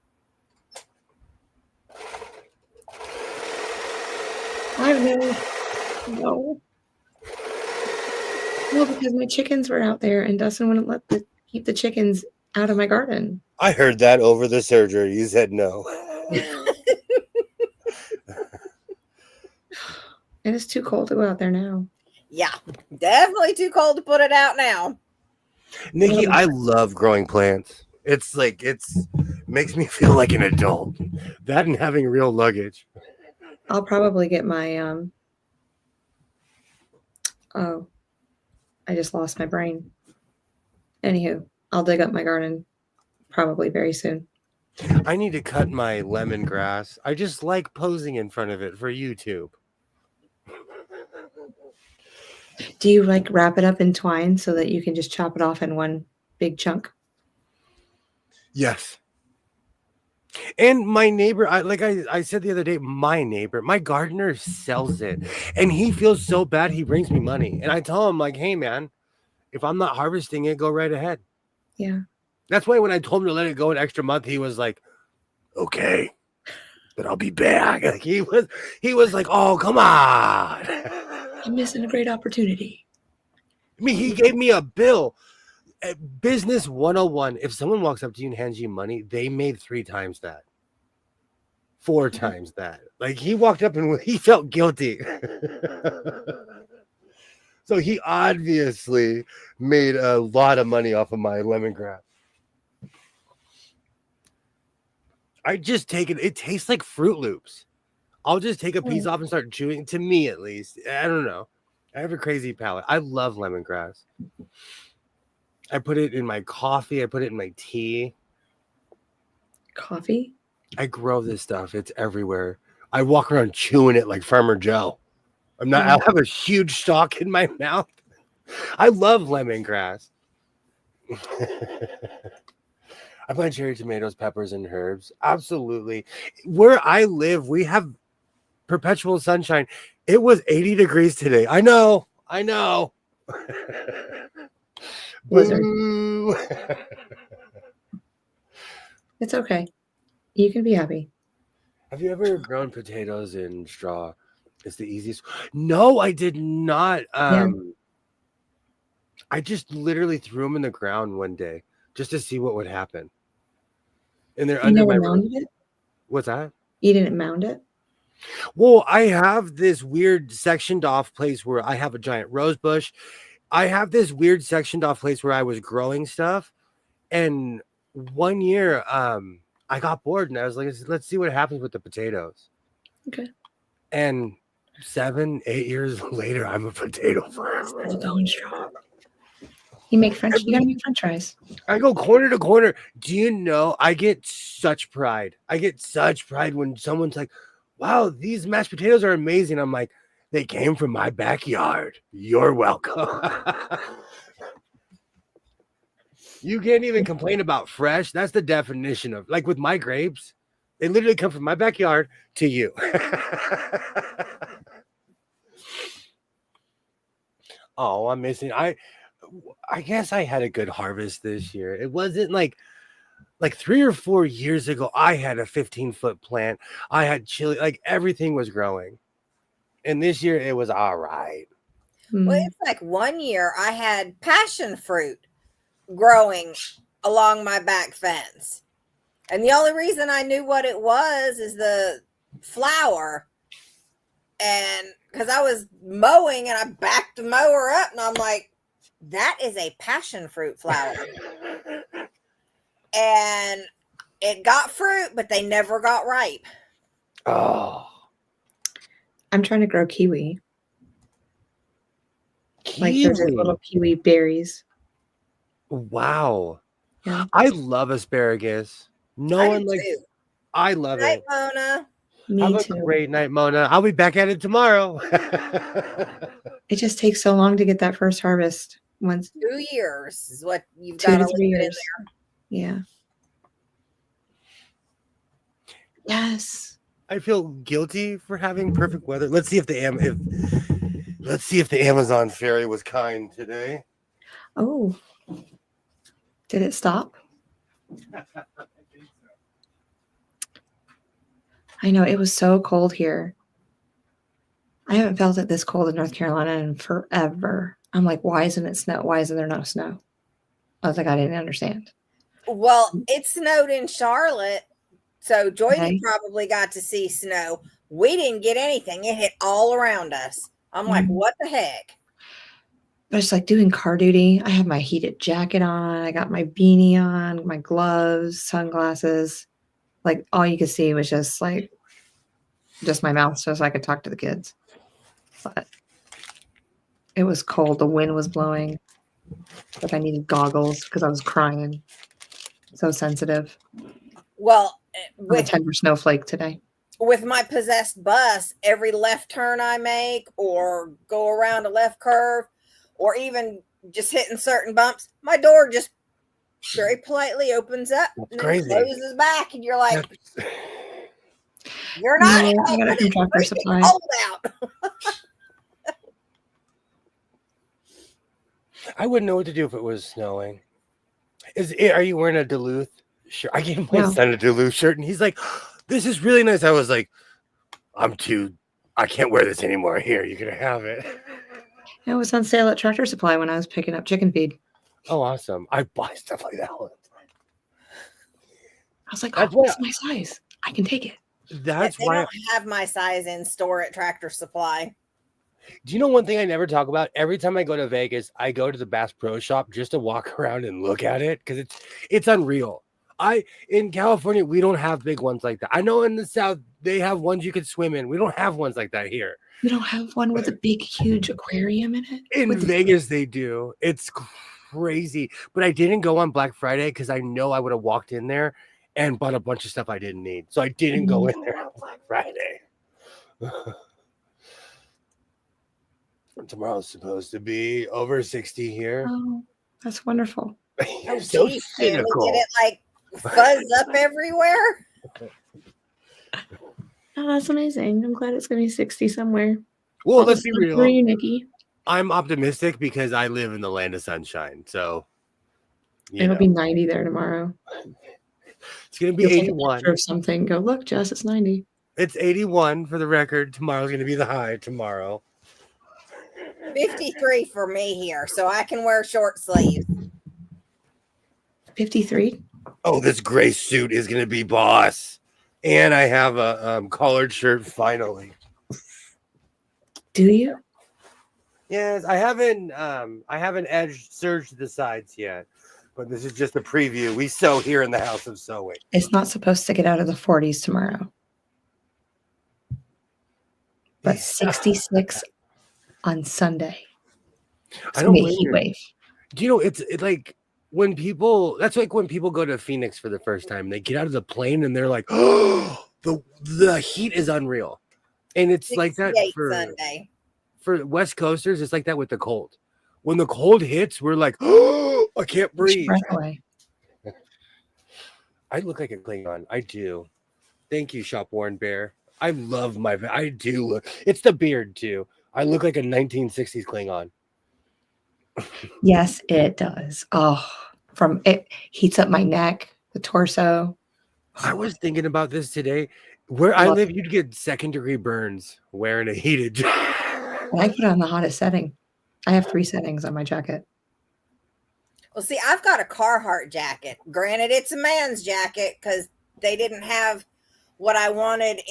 No, because my chickens were out there and Dustin wouldn't keep the chickens out of my garden. I heard that over the surgery. You said no. And it's too cold to go out there now. Yeah, definitely too cold to put it out now. Nikki, I love growing plants. It's like makes me feel like an adult. That and having real luggage. I'll probably get my I just lost my brain. Anywho, I'll dig up my garden probably very soon. I need to cut my lemongrass. I just like posing in front of it for YouTube. Do you like wrap it up in twine so that you can just chop it off in one big chunk? Yes. And my neighbor, I said the other day, my neighbor, my gardener sells it, and he feels so bad. He brings me money, and I tell him like, "Hey, man, if I'm not harvesting it, go right ahead." Yeah. That's why when I told him to let it go an extra month, he was like, "Okay, but I'll be back." Like he was like, "Oh, come on." I'm missing a great opportunity. I mean, he gave me a bill. Business 101. If someone walks up to you and hands you money, they made 3 times that. 4 times that. Like he walked up and he felt guilty. So he obviously made a lot of money off of my lemongrass. I just take it. It tastes like Fruit Loops. I'll just take a piece off and start chewing. To me, at least. I don't know. I have a crazy palate. I love lemongrass. I put it in my coffee. I put it in my tea. Coffee? I grow this stuff. It's everywhere. I walk around chewing it like Farmer Joe. I'll have a huge stalk in my mouth. I love lemongrass. I plant cherry tomatoes, peppers, and herbs. Absolutely. Where I live, we have perpetual sunshine. It was 80 degrees today. I know. Blizzard. Boo. It's okay. You can be happy. Have you ever grown potatoes in straw? It's the easiest. No, I did not. I just literally threw them in the ground one day just to see what would happen. And they're under my roof. Mounded it? What's that? You didn't mound it? Well, I have this weird sectioned off place where I have a giant rose bush. I have this weird sectioned off place where I was growing stuff. And one year, I got bored and I was like, let's see what happens with the potatoes. Okay. And 7-8 years later, I'm a potato farmer. Still going strong. You gotta make French fries. I go corner to corner. Do you know? I get such pride. When someone's like, "Wow, these mashed potatoes are amazing." I'm like, "They came from my backyard. You're welcome." You can't even complain about fresh. That's the definition of, like, with my grapes. They literally come from my backyard to you. Oh, I'm missing. I guess I had a good harvest this year. It wasn't like 3 or 4 years ago. I had a 15-foot plant. I had chili. Like everything was growing, and this year it was all right. Well, it's like one year I had passion fruit growing along my back fence, and the only reason I knew what it was is the flower, and because I was mowing and I backed the mower up, and I'm like, that is a passion fruit flower. And it got fruit, but they never got ripe. Oh, I'm trying to grow kiwi. Like those are little kiwi berries. Wow. Yeah. I love asparagus. I love it. Mona. Me Have too. a great night, Mona. I'll be back at it tomorrow. It just takes so long to get that first harvest. 2 years is what you've 2 got to to 3 leave it in years. there. Yeah. Yes. I feel guilty for having perfect weather. Let's see if the Amazon ferry was kind today. Oh. Did it stop? I know, it was so cold here. I haven't felt it this cold in North Carolina in forever. I'm like, why isn't it snow? Why isn't there no snow? I was like, I didn't understand. Well, it snowed in Charlotte, so Joy Okay. probably got to see snow. We didn't get anything. It hit all around us. I'm like, what the heck? But it's like doing car duty. I have my heated jacket on. I got my beanie on, my gloves, sunglasses. Like all you could see was just my mouth so I could talk to the kids. But it was cold. The wind was blowing. Like I needed goggles because I was crying. So sensitive. Well, I'm a tender snowflake today. with my possessed bus, every left turn I make or go around a left curve or even just hitting certain bumps, my door just very politely opens up and then crazy. closes back. And you're like, you're not No, I got it from Tractor freaking Supply. cold out. I wouldn't know what to do if it was snowing. Are you wearing a Duluth shirt? I gave my son a Duluth shirt and he's like, this is really nice. I was like, I can't wear this anymore. Here, you can have it. It was on sale at Tractor Supply when I was picking up chicken feed. Oh, awesome. I buy stuff like that all the time. I was like, oh, that's my size. I can take it. That's they why don't have my size in store at Tractor Supply. Do you know one thing I never talk about? Every time I go to Vegas, I go to the Bass Pro Shop just to walk around and look at it because it's unreal. In California, we don't have big ones like that. I know in the South they have ones you could swim in. We don't have ones like that here. You don't have one with a big, huge aquarium in it? In Vegas, they do. It's crazy. But I didn't go on Black Friday because I know I would have walked in there and bought a bunch of stuff I didn't need. So I didn't go in there on Black Friday. Tomorrow's supposed to be over 60 here. Oh, that's wonderful. You're so cynical. Did it like fuzz up everywhere? Oh, that's amazing. I'm glad it's going to be 60 somewhere. Well, let's be real. For you, Nikki. I'm optimistic because I live in the land of sunshine. So it'll be 90 there tomorrow. It's going to be 81. Or something. Go look, Jess. It's 90. It's 81 for the record. Tomorrow's going to be the high tomorrow. 53 for me here, so I can wear short sleeves. 53. Oh, this gray suit is going to be boss. And I have a collared shirt finally. Do you? Yes, I haven't surged the sides yet, but this is just a preview. We sew here in the House of Sewing. It's not supposed to get out of the 40s tomorrow, but 66 on Sunday. I don't heat wave. Do you know it's like when people? That's like when people go to Phoenix for the first time. They get out of the plane and they're like, "Oh, the heat is unreal," and it's like that for Sunday. For West Coasters. It's like that with the cold. When the cold hits, we're like, "Oh, I can't breathe." I look like a Klingon. I do. Thank you, Shop Worn Bear. I love I do look. It's the beard too. I look like a 1960s Klingon. Yes, it does. Oh, from it heats up my neck, the torso. I was thinking about this today. Where I live, you'd get second-degree burns wearing a heated jacket. And I put it on the hottest setting. I have 3 settings on my jacket. Well, see, I've got a Carhartt jacket. Granted, it's a man's jacket because they didn't have what I wanted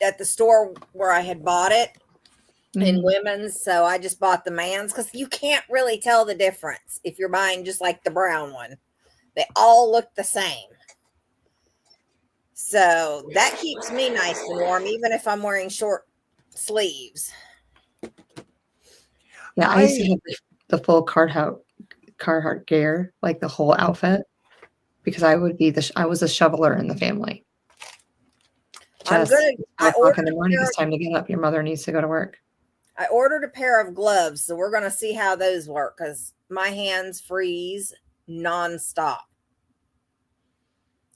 at the store where I had bought it in women's. So I just bought the man's because you can't really tell the difference if you're buying just like the brown one. They all look the same. So that keeps me nice and warm, even if I'm wearing short sleeves. Yeah, I used to have the full Carhartt gear, like the whole outfit, because I was a shoveler in the family. I'm good. At 4 in the morning, it's time to get up. Your mother needs to go to work. I ordered a pair of gloves, so we're going to see how those work because my hands freeze nonstop.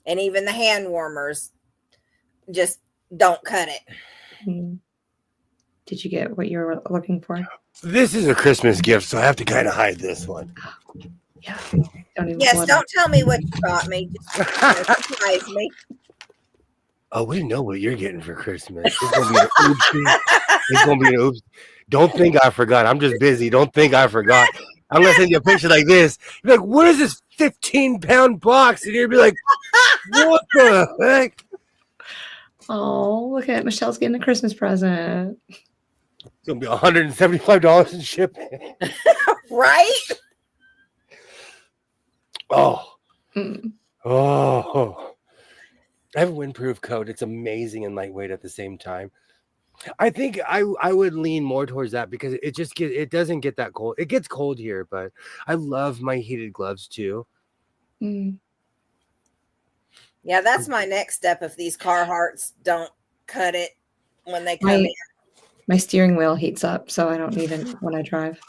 And even the hand warmers just don't cut it. Did you get what you were looking for? This is a Christmas gift, so I have to kind of hide this one. Yeah. Don't tell me what you got me. Just surprise me. Oh, we know what you're getting for Christmas. It's gonna be an oopsie. It's gonna be an oops. Don't think I forgot. I'm just busy. Don't think I forgot. I'm gonna send you a picture like this. You're like, what is this 15-pound box? And you'll be like, what the heck? Oh, look at Michelle's getting a Christmas present. It's gonna be $175 in shipping. Right? Oh. Oh. I have a windproof coat. It's amazing and lightweight at the same time. I think I would lean more towards that because it doesn't get that cold. It gets cold here, but I love my heated gloves too. Yeah, that's my next step if these Carhartts don't cut it when they come My in. my steering wheel heats up, so I don't need it when I drive.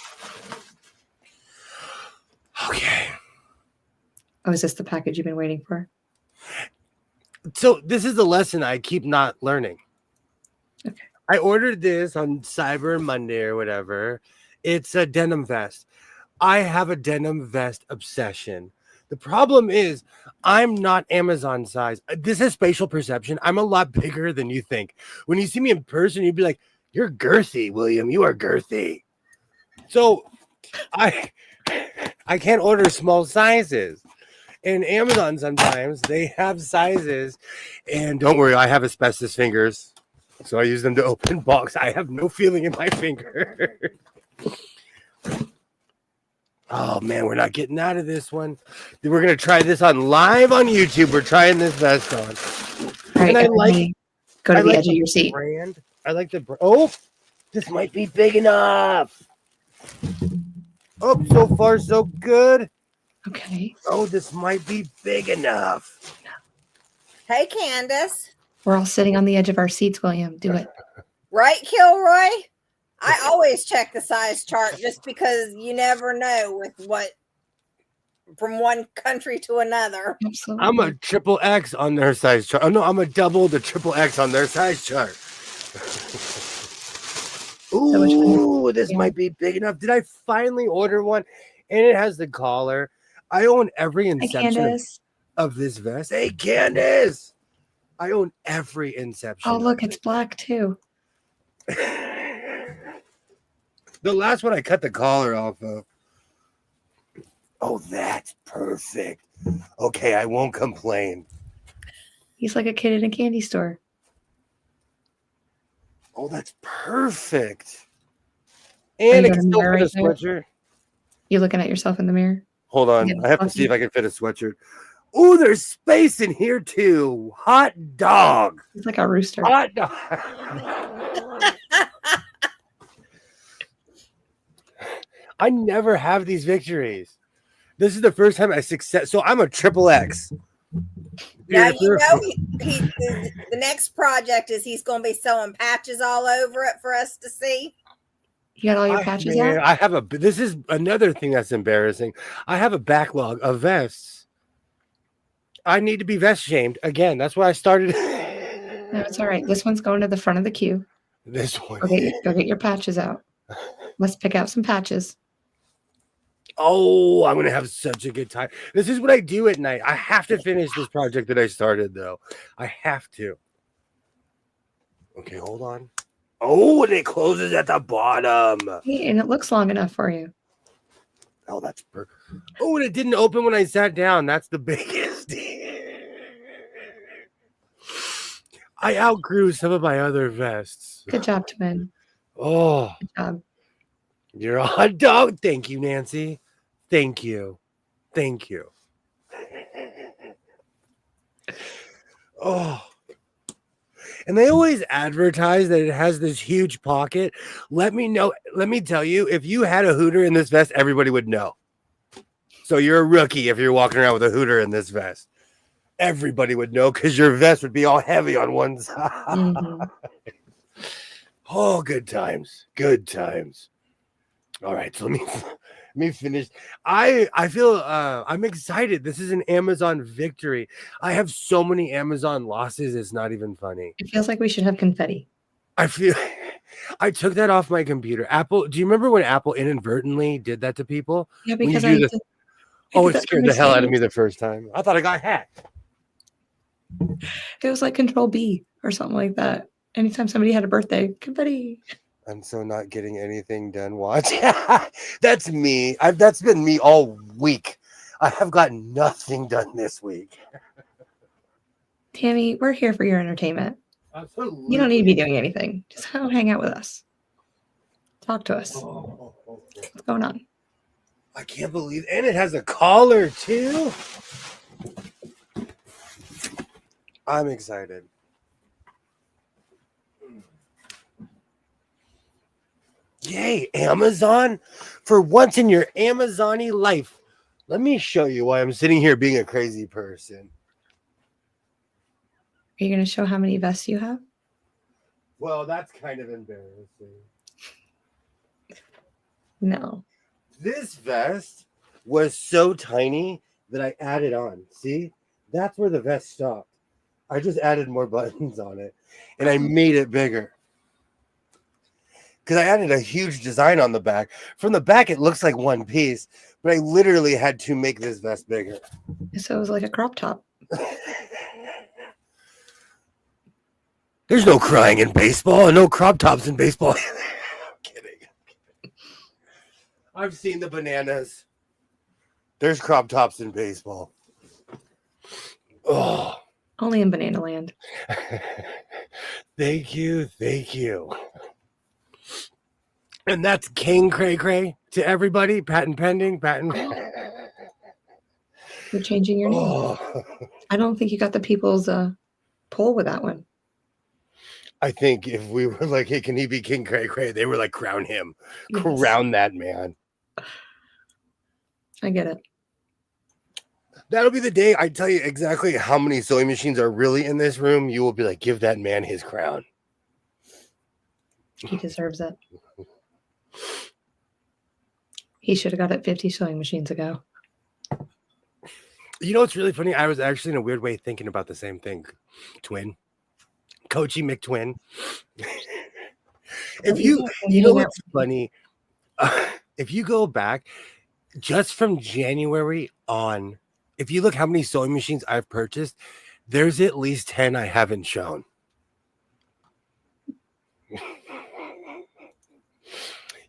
Okay. Oh, is this the package you've been waiting for? So this is the lesson I keep not learning. Okay. I ordered this on Cyber Monday or whatever. It's a denim vest. I have a denim vest obsession. The problem is I'm not Amazon size. This is spatial perception. I'm a lot bigger than you think. When you see me in person, you'd be like, you're girthy, William. You are girthy. So I can't order small sizes. And Amazon sometimes they have sizes. And don't worry, I have asbestos fingers. So I use them to open box. I have no feeling in my finger. Oh man, we're not getting out of this one. We're gonna try this on live on YouTube. We're trying this vest on. All right, And I everybody, go to the edge of your seat. brand. I like the brand. Oh, this might be big enough. Oh, so far so good. Okay. Oh, this might be big enough. Hey, Candace. We're all sitting on the edge of our seats, William. Do it. Right, Kilroy? I always check the size chart just because you never know with what from one country to another. Absolutely. I'm a triple X on their size chart. Oh no, I'm a double the triple X on their size chart. Ooh, this might be big enough. Did I finally order one? And it has the collar. I own every inception of this vest. Hey, Candace. I own every inception. Oh, look, it's black too. The last one I cut the collar off of. Oh, that's perfect. Okay, I won't complain. He's like a kid in a candy store. Oh, that's perfect. And it can still fit a sweatshirt. You looking at yourself in the mirror? Hold on. I have to see if I can fit a sweatshirt. Oh, there's space in here too. Hot dog. It's like a rooster. Hot dog. I never have these victories. This is the first time I success. So I'm a triple X. Now you know the next project is he's going to be sewing patches all over it for us to see. You got all your patches out? I have a. This is another thing that's embarrassing. I have a backlog of vests. I need to be vest shamed again. That's why I started. No, it's all right. This one's going to the front of the queue. This one. Okay, go get your patches out. Let's pick out some patches. Oh, I'm going to have such a good time. This is what I do at night. I have to finish this project that I started, though. I have to. Okay, hold on. Oh, and it closes at the bottom. Hey, and it looks long enough for you. Oh, that's perfect. Oh, and it didn't open when I sat down. That's the biggest. I outgrew some of my other vests. Good job, twin. Oh, good job. You're a hot dog. Thank you, Nancy. Thank you. Thank you. Oh. And they always advertise that it has this huge pocket. Let me know. Let me tell you, if you had a hooter in this vest, everybody would know. So you're a rookie if you're walking around with a hooter in this vest. Everybody would know because your vest would be all heavy on one side. Mm-hmm. Oh, good times. Good times. All right, so let me finish. I feel I'm excited. This is an Amazon victory. I have so many Amazon losses. It's not even funny. It feels like we should have confetti. I took that off my computer. Apple. Do you remember when Apple inadvertently did that to people? Yeah, because it scared the hell out of me the first time. I thought I got hacked. It was like Control B or something like that. Anytime somebody had a birthday, confetti. I'm so not getting anything done. Watch. That's me. That's been me all week. I have gotten nothing done this week. Tammy, we're here for your entertainment. Absolutely. You don't need to be doing anything. Just come hang out with us. Talk to us. What's going on? I can't believe it. And it has a collar too. I'm excited. Yay, Amazon. For once in your Amazon-y life, let me show you why I'm sitting here being a crazy person. Are you going to show how many vests you have? Well, that's kind of embarrassing. No. This vest was so tiny that I added on. See? That's where the vest stopped. I just added more buttons on it, and I made it bigger. Because I added a huge design on the back. From the back, it looks like one piece, but I literally had to make this vest bigger. So it was like a crop top. There's no crying in baseball and no crop tops in baseball. I'm kidding. I've seen the bananas. There's crop tops in baseball. Oh. Only in Banana Land. Thank you. Thank you. And that's King Cray Cray to everybody. Patent pending. Patent. You're changing your name. Oh. I don't think you got the people's poll with that one. I think if we were like, hey, can he be King Cray Cray? They were like, crown him. Yes. Crown that man. I get it. That'll be the day I tell you exactly how many sewing machines are really in this room. You will be like, give that man his crown. He deserves it. He should have got it 50 sewing machines ago. You know what's really funny? I was actually in a weird way thinking about the same thing. Twin. Coachy McTwin. If you know what's funny? If you go back just from January on, if you look how many sewing machines I've purchased, there's at least 10 I haven't shown.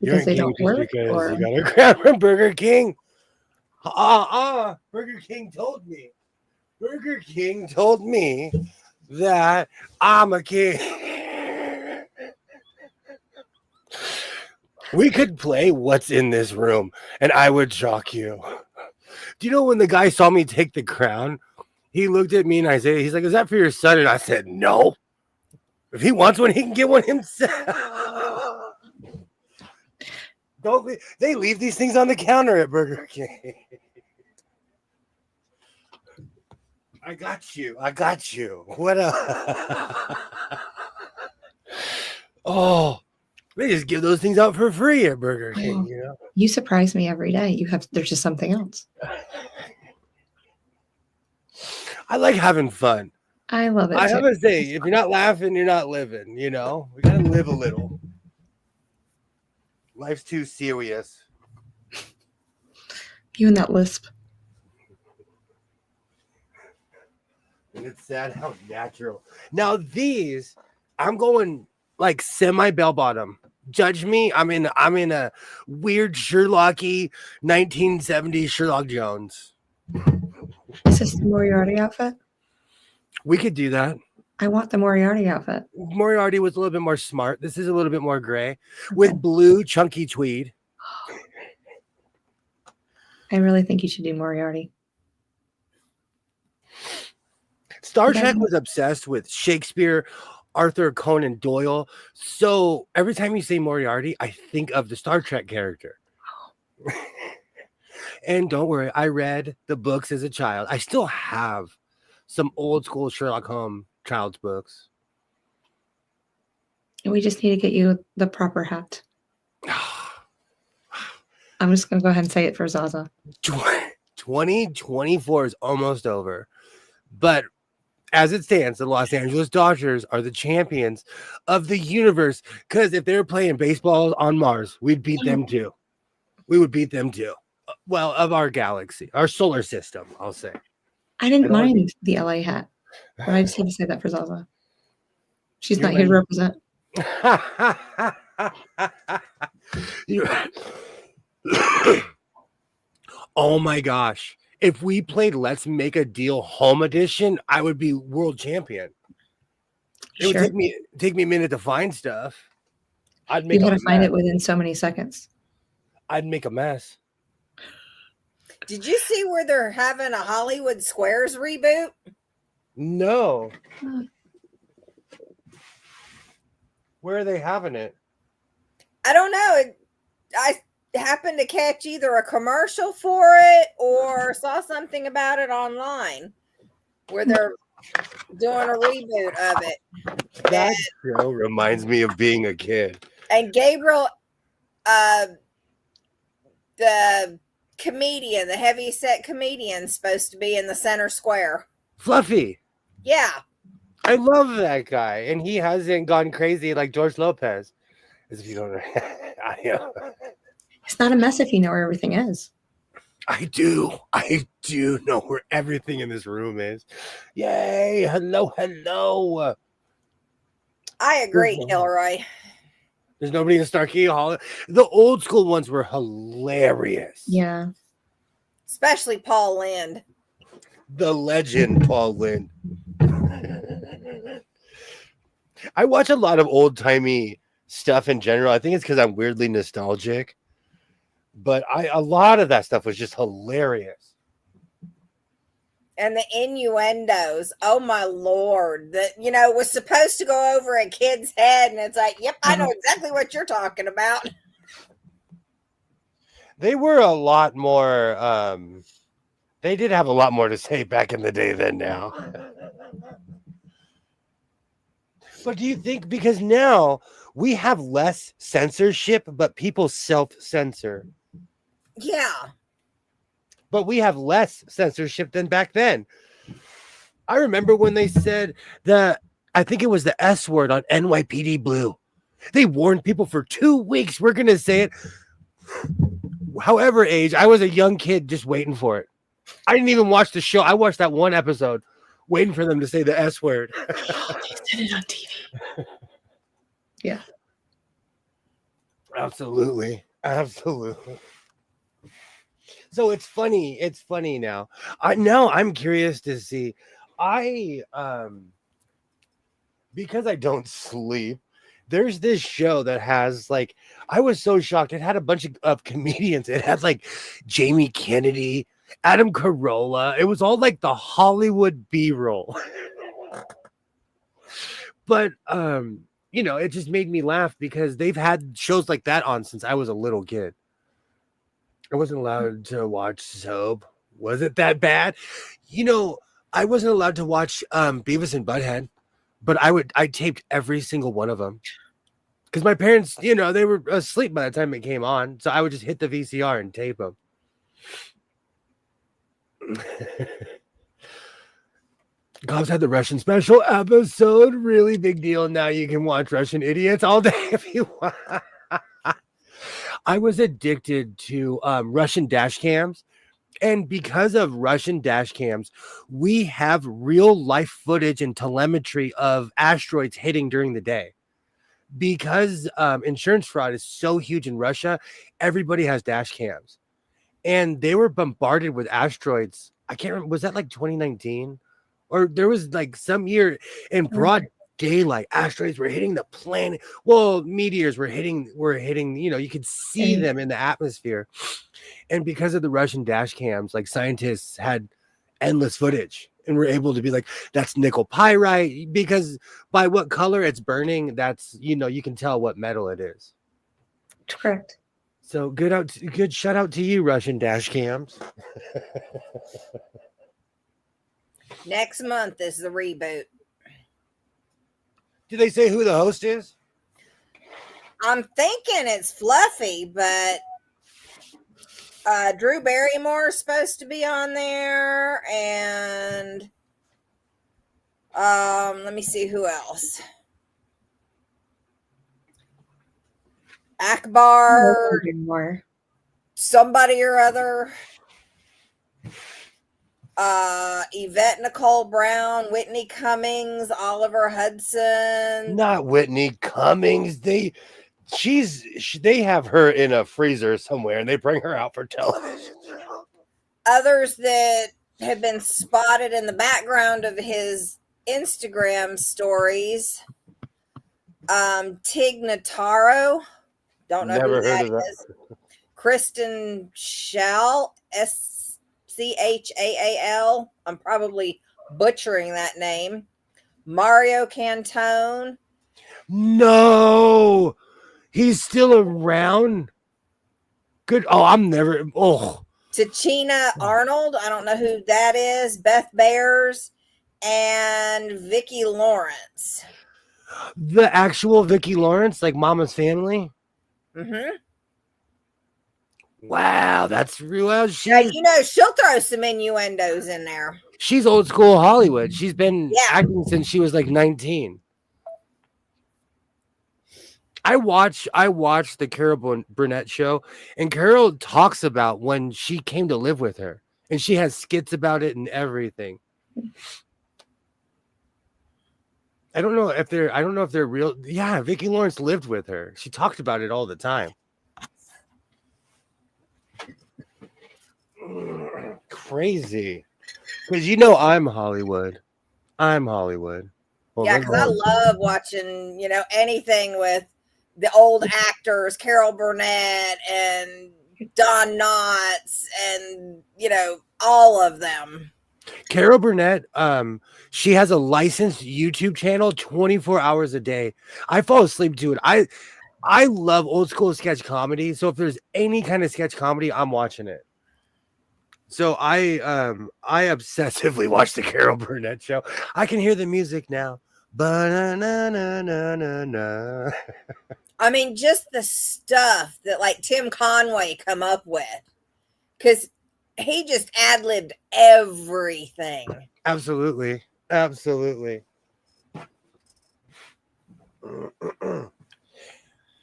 Because they don't work, because or you got a crown from Burger King. Burger King told me. Burger King told me that I'm a king. We could play What's in This Room, and I would shock you. Do you know when the guy saw me take the crown, he looked at me and he's like, is that for your son? And I said, no. If he wants one, he can get one himself. They leave these things on the counter at Burger King. I got you. What oh, they just give those things out for free at Burger King, you know? You surprise me every day. There's just something else. I like having fun. I love it. I have to say, if you're not laughing, you're not living, you know? We gotta live a little. Life's too serious. You and that lisp. And it's sad how natural. Now these, I'm going like semi bell bottom. Judge me. I'm in a weird Sherlocky 1970s Sherlock Jones. Is this the Moriarty outfit? We could do that. I want the Moriarty outfit. Moriarty was a little bit more smart. This is a little bit more gray with blue chunky tweed. I really think you should do Moriarty. Star Trek was obsessed with Shakespeare, Arthur Conan Doyle. So every time you say Moriarty, I think of the Star Trek character. And don't worry, I read the books as a child. I still have some old school Sherlock Holmes child's books. We just need to get you the proper hat. I'm just going to go ahead and say it for Zaza. 2024 is almost over. But as it stands, the Los Angeles Dodgers are the champions of the universe. Because if they're playing baseball on Mars, we'd beat them too. We would beat them too. Well, of our galaxy, our solar system, I'll say. I didn't mind the LA hat, but I just had to say that for Zaza. She's not here to represent. Oh my gosh. If we played Let's Make a Deal Home Edition, I would be world champion. It would take me a minute to find stuff. You got to find it within so many seconds. I'd make a mess. Did you see where they're having a Hollywood Squares reboot? No. Where are they having it? I don't know. I happened to catch either a commercial for it or saw something about it online where they're doing a reboot of it. That show reminds me of being a kid. And Gabriel, the comedian, the heavy set comedian, supposed to be in the center square. Fluffy. Yeah. I love that guy. And he hasn't gone crazy like George Lopez. As if you don't know. It's not a mess if you know where everything is. I do know where everything in this room is. Yay. Hello. I agree, Kilroy. There's nobody in Starkey Hall. The old school ones were hilarious. Yeah. Especially Paul Lynde. The legend, Paul Lynde. I watch a lot of old-timey stuff in general. I think it's because I'm weirdly nostalgic. But a lot of that stuff was just hilarious. And the innuendos, oh my Lord, that, you know, was supposed to go over a kid's head. And it's like, yep, I know exactly what you're talking about. They were a lot more, they did have a lot more to say back in the day than now. But do you think, because now we have less censorship, but people self-censor. Yeah. But we have less censorship than back then. I remember when they said that, I think it was the S word on NYPD Blue. They warned people for 2 weeks. We're going to say it. However age, I was a young kid just waiting for it. I didn't even watch the show. I watched that one episode waiting for them to say the S word. They said it on TV. Yeah. Absolutely. So it's funny now. I'm curious to see. Because I don't sleep, there's this show that has, like, I was so shocked. It had a bunch of comedians. It had like Jamie Kennedy, Adam Carolla. It was all like the Hollywood B-roll. But you know, it just made me laugh because they've had shows like that on since I was a little kid. I wasn't allowed to watch soap. Was it that bad? You know, I wasn't allowed to watch Beavis and Butthead, but I taped every single one of them. Because my parents, you know, they were asleep by the time it came on. So I would just hit the VCR and tape them. Cops had the Russian special episode. Really big deal. Now you can watch Russian Idiots all day if you want. I was addicted to Russian dash cams. And because of Russian dash cams, we have real life footage and telemetry of asteroids hitting during the day. Because insurance fraud is so huge in Russia, everybody has dash cams. And they were bombarded with asteroids. I can't remember. Was that like 2019? Or there was like some year in broad daylight, asteroids were hitting the planet. Well, meteors were hitting, you know, you could see them in the atmosphere. And because of the Russian dash cams, like, scientists had endless footage and were able to be like, that's nickel pyrite, because by what color it's burning, that's, you know, you can tell what metal it is. Correct. So good shout out to you, Russian dash cams. Next month is the reboot. Did they say who the host is? I'm thinking it's Fluffy, but Drew Barrymore is supposed to be on there, and let me see who else. Akbar, somebody or other. Yvette Nicole Brown, Whitney Cummings, Oliver Hudson. Not Whitney Cummings. They have her in a freezer somewhere and they bring her out for television. Others that have been spotted in the background of his Instagram stories. Tig Notaro. Don't know Never who heard that of that. is. Kristen Schall, Schall. I'm probably butchering that name. Mario Cantone. No, he's still around. Good. Oh, Tachina Arnold. I don't know who that is. Beth Bears. and Vicki Lawrence. The actual Vicki Lawrence, like Mama's Family. Mm-hmm. Wow, that's real. Well, You know, she'll throw some innuendos in there. She's old school Hollywood. She's been Yeah. acting since she was like 19. I watch the Carol Burnett show, and Carol talks about when she came to live with her, and she has skits about it and everything. I don't know if they're real. Yeah, Vicki Lawrence lived with her. She talked about it all the time. Crazy. Because you know I'm Hollywood. Well, Yeah, because I love watching, you know, anything with the old actors, Carol Burnett and Don Knotts and, you know, all of them. Carol Burnett, she has a licensed YouTube channel 24 hours a day. I fall asleep to it. I love old school sketch comedy. So if there's any kind of sketch comedy, I'm watching it. So I obsessively watch the Carol Burnett show. I can hear the music now. Ba-na-na-na-na-na-na. I mean, just the stuff that like Tim Conway come up with, because he just ad-libbed everything. Absolutely. And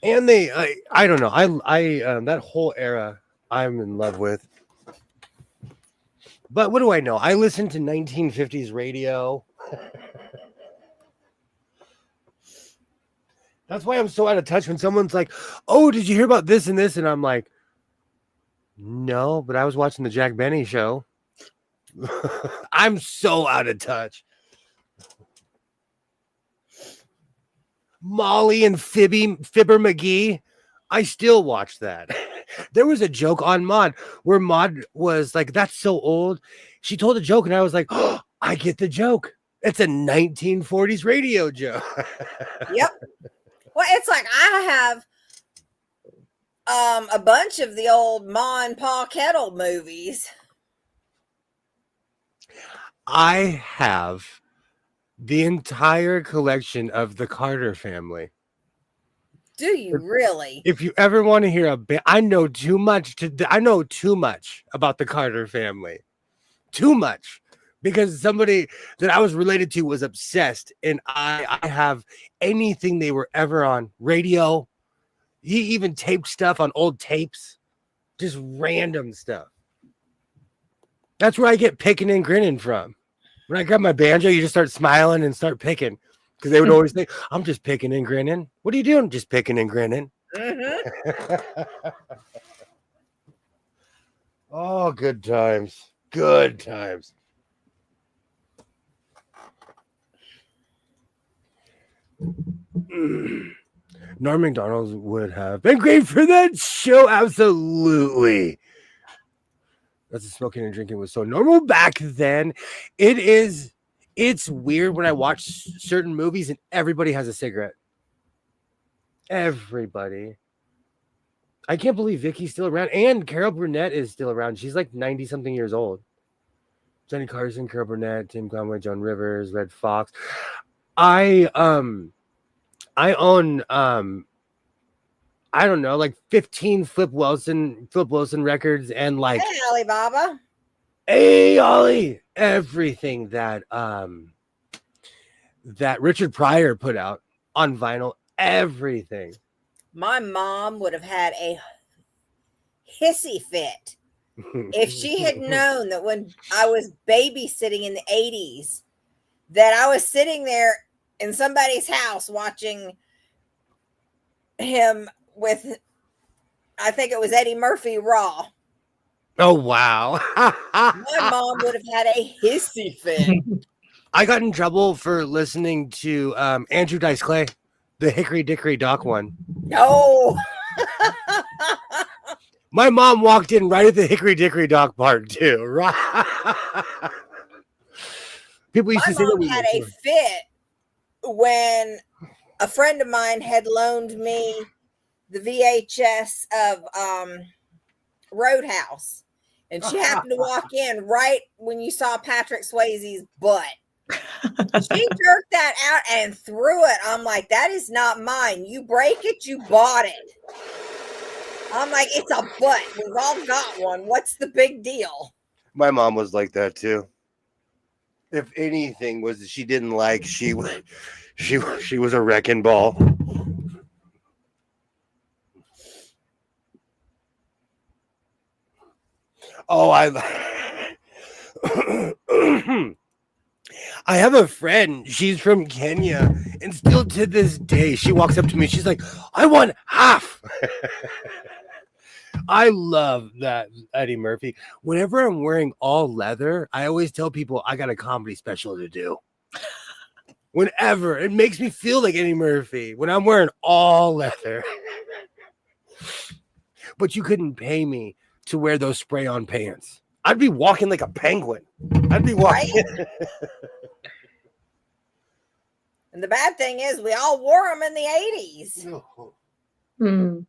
I don't know. I that whole era I'm in love with. But what do I know? I listen to 1950s radio. That's why I'm so out of touch when someone's like, "Oh, did you hear about this and this?" And I'm like, "No, but I was watching the Jack Benny show." I'm so out of touch. Molly and Fibber McGee. I still watch that. There was a joke on Maude where Maude was like, "That's so old." She told a joke, and I was like, "Oh, I get the joke. It's a 1940s radio joke." Yep. Well, it's like I have a bunch of the old Ma and Pa Kettle movies. I have the entire collection of the Carter Family. Do you really? If you ever want to hear I know too much about the Carter Family. Too much. Because somebody that I was related to was obsessed, and I have anything they were ever on. Radio. He even taped stuff on old tapes. Just random stuff. That's where I get picking and grinning from. When I grab my banjo, you just start smiling and start picking. Because they would always say, "I'm just picking and grinning." What are you doing? Just picking and grinning. Mm-hmm. Oh, good times. Good times. Norm McDonald would have been great for that show. Absolutely. That's the smoking and drinking was so normal back then. It's weird when I watch certain movies and everybody has a cigarette. Everybody. I can't believe Vicky's still around, and Carol Burnett is still around. She's like 90 something years old. Johnny Carson, Carol Burnett, Tim Conway, Joan Rivers, Red Fox. I own I don't know, like 15 Flip Wilson records, and like, hey, Alibaba. Hey, Ollie, everything that Richard Pryor put out on vinyl, everything. My mom would have had a hissy fit if she had known that when I was babysitting in the 80s, that I was sitting there in somebody's house watching him with, I think it was Eddie Murphy Raw. Oh, wow. My mom would have had a hissy fit. I got in trouble for listening to Andrew Dice Clay, the Hickory Dickory Dock one. No. My mom walked in right at the Hickory Dickory Dock part too. People used to say that we had a fit when a friend of mine had loaned me the VHS of Roadhouse, and she happened to walk in right when you saw Patrick Swayze's butt. She jerked that out and threw it. I'm like, that is not mine. You break it, you bought it. I'm like, it's a butt. We've all got one. What's the big deal? My mom was like that too. If anything was she didn't like, she was a wrecking ball. Oh, I have a friend. She's from Kenya, and still to this day, she walks up to me. She's like, "I want half." I love that Eddie Murphy. Whenever I'm wearing all leather, I always tell people I got a comedy special to do. Whenever it makes me feel like Eddie Murphy when I'm wearing all leather. But you couldn't pay me to wear those spray-on pants. I'd be walking like a penguin. I'd be walking. Right? And the bad thing is, we all wore them in the 80s.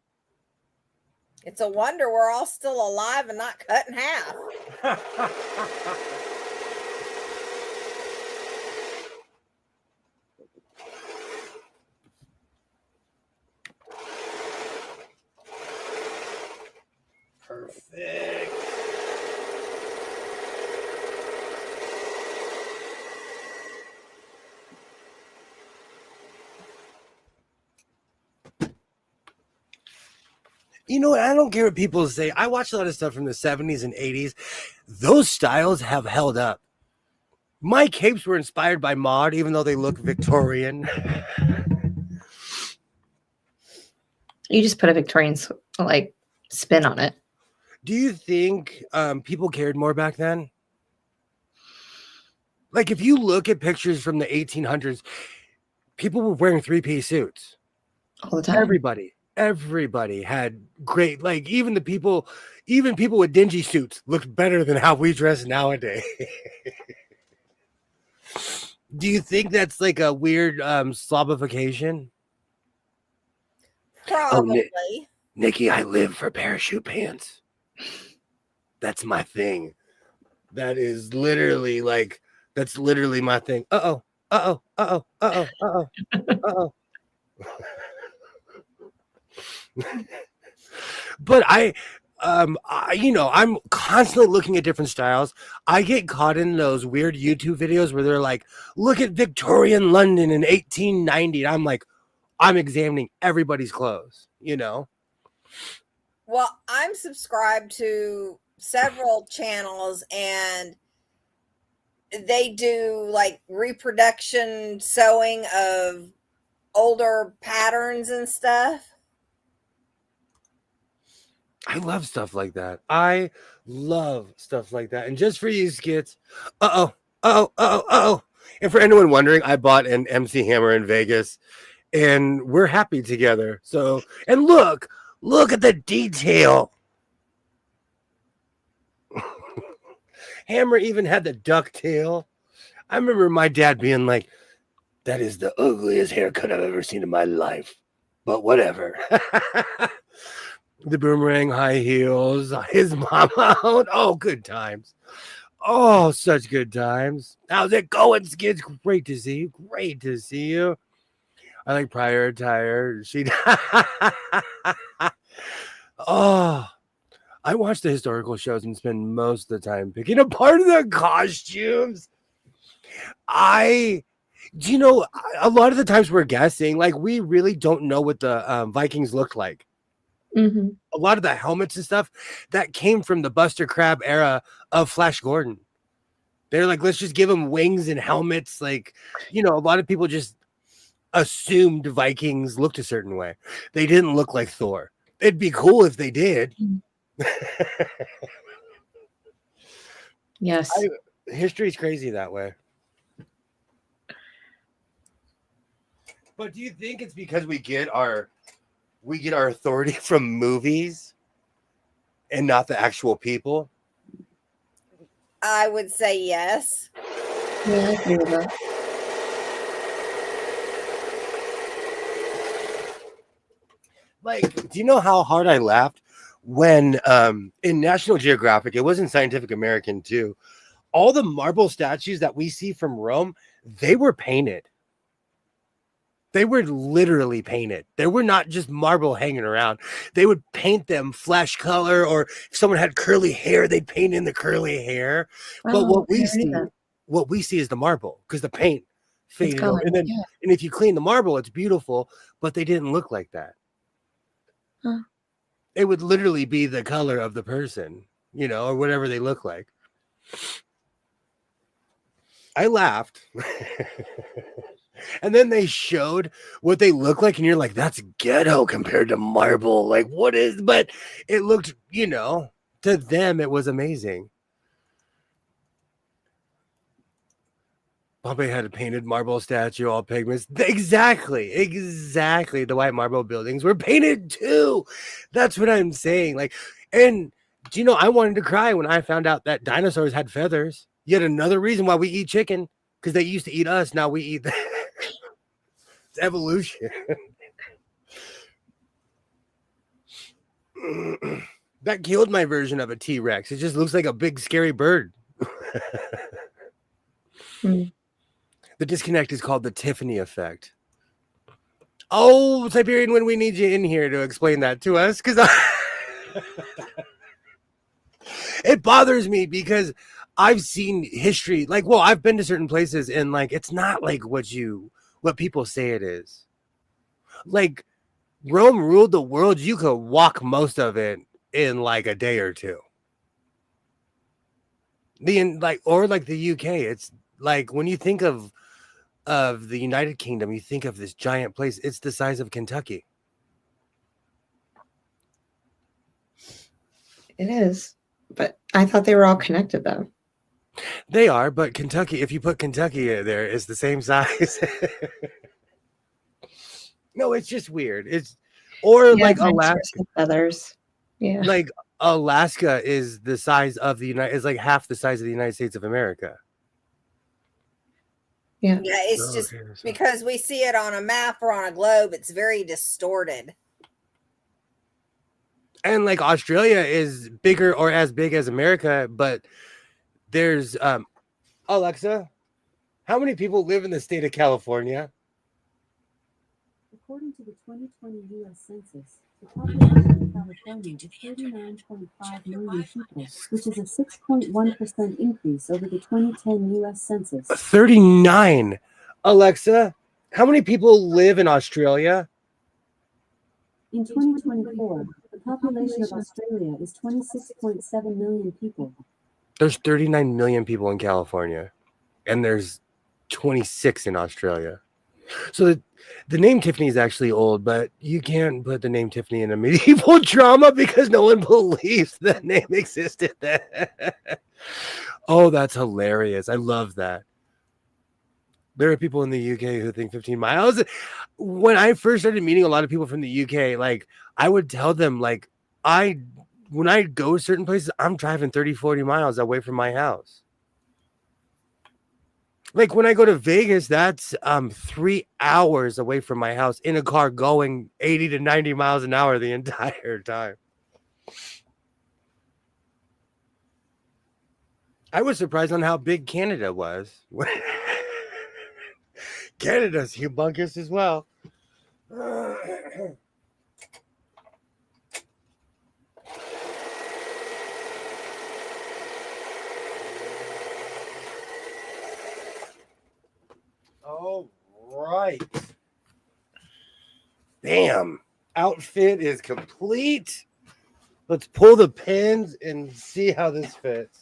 It's a wonder we're all still alive and not cut in half. Perfect. You know, I don't care what people say. I watch a lot of stuff from the 70s and 80s. Those styles have held up. My capes were inspired by mod, even though they look Victorian. You just put a Victorian like spin on it. Do you think people cared more back then? Like if you look at pictures from the 1800s, people were wearing three-piece suits. All the time. Everybody had great, like even people with dingy suits looked better than how we dress nowadays. Do you think that's like a weird slobification? Probably. Oh, Nikki, I live for parachute pants. That's my thing. That is literally like, that's literally my thing. Uh-oh. But I'm constantly looking at different styles. I get caught in those weird YouTube videos where they're like, look at Victorian London in 1890. And I'm like, I'm examining everybody's clothes, you know? Well, I'm subscribed to several channels and they do like reproduction sewing of older patterns and stuff. I love stuff like that. And just for you, Skits. And for anyone wondering, I bought an MC Hammer in Vegas and we're happy together. So, and look at the detail. Hammer even had the duck tail. I remember my dad being like, that is the ugliest haircut I've ever seen in my life. But whatever. The boomerang high heels, his mama out. Oh, good times. Oh, such good times. How's it going, Skids? Great to see you. I like prior attire. Oh, I watch the historical shows and spend most of the time picking apart the costumes. A lot of the times we're guessing, like we really don't know what the Vikings looked like. Mm-hmm. A lot of the helmets and stuff that came from the Buster Crab era of Flash Gordon. They're like, let's just give them wings and helmets. Like, a lot of people just assumed Vikings looked a certain way. They didn't look like Thor. It'd be cool if they did. Yes. History's crazy that way. But do you think it's because we get our authority from movies and not the actual people? I would say yes. Yeah, I agree with that. Like, do you know how hard I laughed when in National Geographic, it was in Scientific American too, all the marble statues that we see from Rome, they were painted. They were literally painted. They were not just marble hanging around. They would paint them flesh color, or if someone had curly hair, they'd paint in the curly hair. But Oh, I never knew what we see is the marble, because the paint It's faded over. gone. And then, Yeah. and if you clean the marble, it's beautiful. But they didn't look like that. Huh. It would literally be the color of the person, you know, or whatever they look like. I laughed. And then they showed what they look like, and you're like, that's ghetto compared to marble. Like, what is, but it looked, you know, to them, it was amazing. Pompey had a painted marble statue, all pigments. Exactly. The white marble buildings were painted too. That's what I'm saying. Like, and do you know, I wanted to cry when I found out that dinosaurs had feathers. Yet another reason why we eat chicken, because they used to eat us. Now we eat them. It's evolution. That killed my version of a T-Rex. It just looks like a big scary bird. Hmm. The disconnect is called the Tiffany effect. Oh, Siberian, when we need you in here to explain that to us, because it bothers me because I've seen history. Like, well, I've been to certain places, and like, it's not like what people say it is. Like, Rome ruled the world. You could walk most of it in like a day or two. Or like the UK, it's like when you think of the United Kingdom, you think of this giant place. It's the size of Kentucky. It is. But I thought they were all connected, though. They are, but Kentucky, if you put Kentucky there, it's the same size. No, it's just weird. Like Alaska. Feathers. Yeah. Like Alaska is the size of is like half the size of the United States of America. Yeah. Yeah, it's just because we see it on a map or on a globe, it's very distorted. And like Australia is bigger or as big as America, but there's Alexa, how many people live in the state of California? According to the 2020 U.S. Census, the population of California is 39.5 million people, which is a 6.1% increase over the 2010 U.S. Census. 39. Alexa, how many people live in Australia? In 2024, the population of Australia is 26.7 million people. There's 39 million people in California, and there's 26 in Australia. So the name Tiffany is actually old, but you can't put the name Tiffany in a medieval drama because no one believes that name existed then. Oh, that's hilarious. I love that. There are people in the UK who think 15 miles. When I first started meeting a lot of people from the UK, like I would tell them, like, when I go certain places, I'm driving 30, 40 miles away from my house. Like when I go to Vegas, that's 3 hours away from my house in a car going 80 to 90 miles an hour the entire time. I was surprised on how big Canada was. Canada's humongous as well. All right. Damn. Outfit is complete. Let's pull the pins and see how this fits.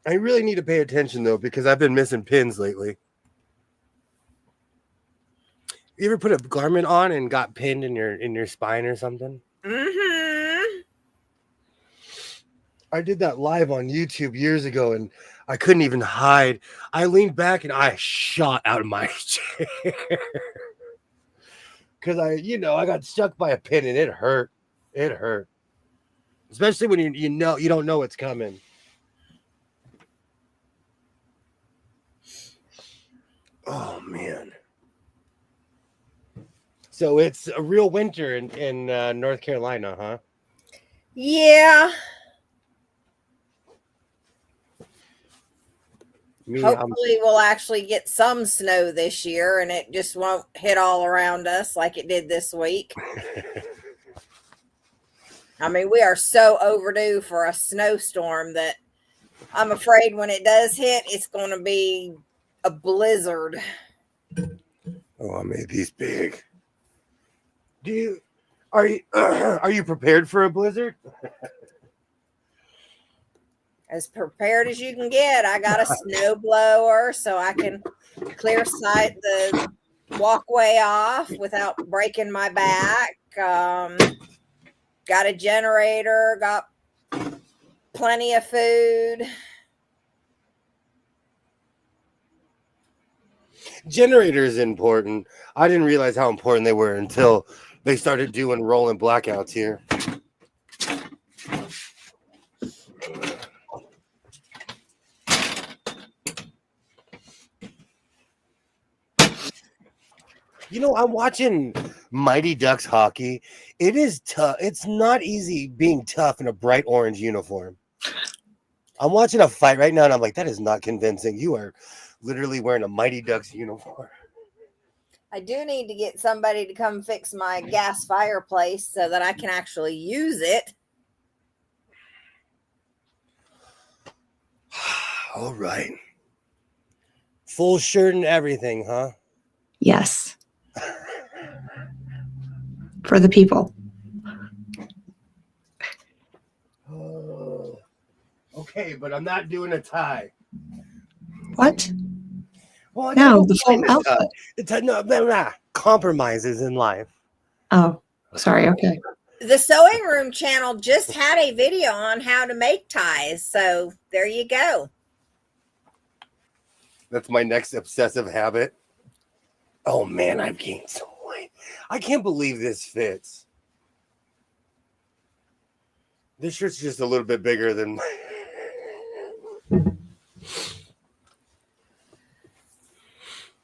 I really need to pay attention though, because I've been missing pins lately. You ever put a garment on and got pinned in your spine or something? Mm-hmm. I did that live on YouTube years ago, and I couldn't even hide. I leaned back and I shot out of my chair because I got stuck by a pin and it hurt. It hurt, especially when you don't know what's coming. Oh man. So it's a real winter in North Carolina, huh? Yeah. Hopefully we'll actually get some snow this year and it just won't hit all around us like it did this week. I mean, we are so overdue for a snowstorm that I'm afraid when it does hit, it's going to be a blizzard. Oh, I made these big. Are you prepared for a blizzard? As prepared as you can get. I got a snow blower so I can clear sight the walkway off without breaking my back. Got a generator, got plenty of food. Generator is important. I didn't realize how important they were until they started doing rolling blackouts here. You know, I'm watching Mighty Ducks hockey. It is tough. It's not easy being tough in a bright orange uniform. I'm watching a fight right now, and I'm like, that is not convincing. You are literally wearing a Mighty Ducks uniform. I do need to get somebody to come fix my gas fireplace so that I can actually use it. All right. Full shirt and everything, huh? Yes. For the people. Oh, okay, but I'm not doing a tie. What? Well, No, the full outfit. Compromises in life. Oh, sorry. Okay. The Sewing Room channel just had a video on how to make ties. So there you go. That's my next obsessive habit. Oh, man, I've gained some weight. I can't believe this fits. This shirt's just a little bit bigger than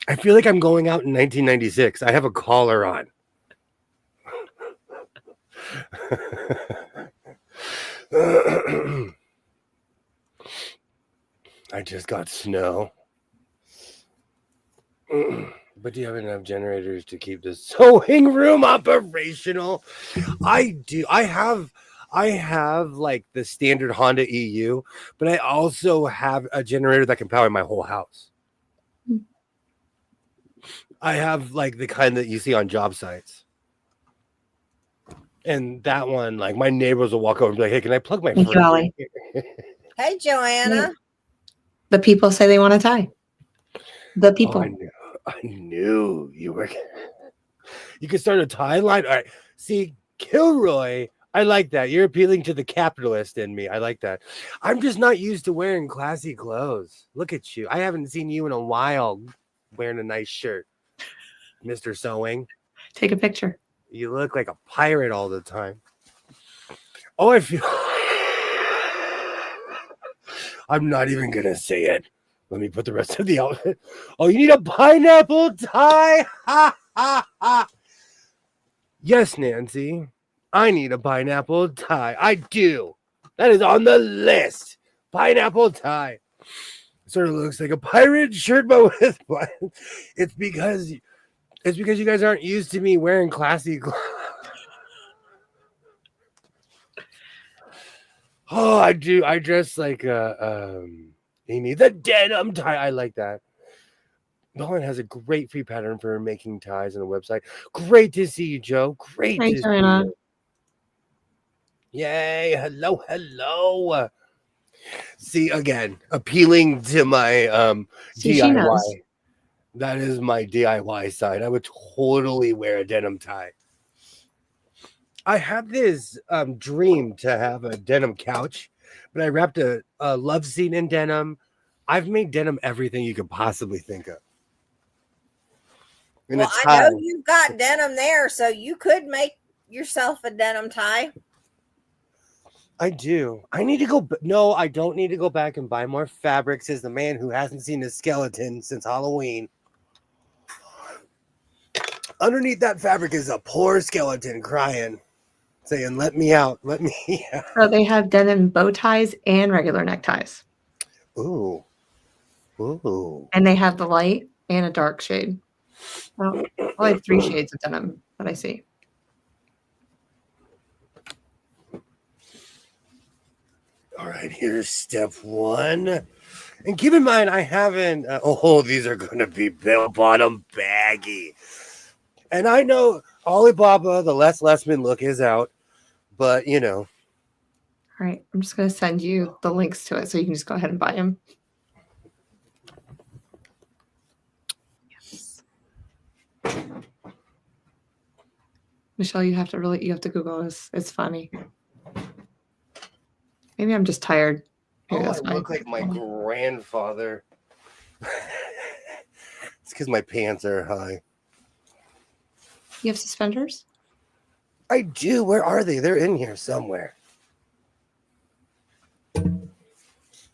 I feel like I'm going out in 1996. I have a collar on. I just got snow. But do you have enough generators to keep the sewing room operational? I do. I have like the standard Honda EU, but I also have a generator that can power my whole house. I have like the kind that you see on job sites. And that one, like my neighbors will walk over and be like, hey, can I plug my Thank you, Allie. Hey, Joanna. The people say they want to tie. The people. I knew you were. You could start a tie line. All right. See, Kilroy, I like that. You're appealing to the capitalist in me. I like that. I'm just not used to wearing classy clothes. Look at you. I haven't seen you in a while wearing a nice shirt, Mr. Sewing. Take a picture. You look like a pirate all the time. Oh, I feel. I'm not even going to say it. Let me put the rest of the outfit. Oh, you need a pineapple tie? Ha, ha, ha. Yes, Nancy. I need a pineapple tie. I do. That is on the list. Pineapple tie. Sort of looks like a pirate shirt, but with buttons. It's because you guys aren't used to me wearing classy clothes. Oh, I do. I dress like Amy, the denim tie. I like that. Dawn has a great free pattern for making ties on the website. Great to see you, Joe. Great to see you. Yay. Hello, hello. See, again, appealing to my DIY. That is my DIY side. I would totally wear a denim tie. I have this dream to have a denim couch, but I wrapped a love seat in denim. I've made denim everything you could possibly think of. Well, I know you've got denim there, so you could make yourself a denim tie. I do. I need to go. No, I don't need to go back and buy more fabric, says the man who hasn't seen a skeleton since Halloween. Underneath that fabric is a poor skeleton crying, saying, let me out, let me out. So they have denim bow ties and regular neckties. Ooh. Ooh. And they have the light and a dark shade. Well, I have 3 shades of denim that I see. All right, here's step 1. And keep in mind, I haven't. These are going to be bell bottom baggy. And I know Alibaba, the Les Lessman look is out, but you know. All right, I'm just going to send you the links to it so you can just go ahead and buy them. Yes. Michelle, you have to Google this. It's funny. Maybe I'm just tired. Maybe I that's why. look like my grandfather. It's because my pants are high. You have suspenders? I do. Where are they? They're in here somewhere.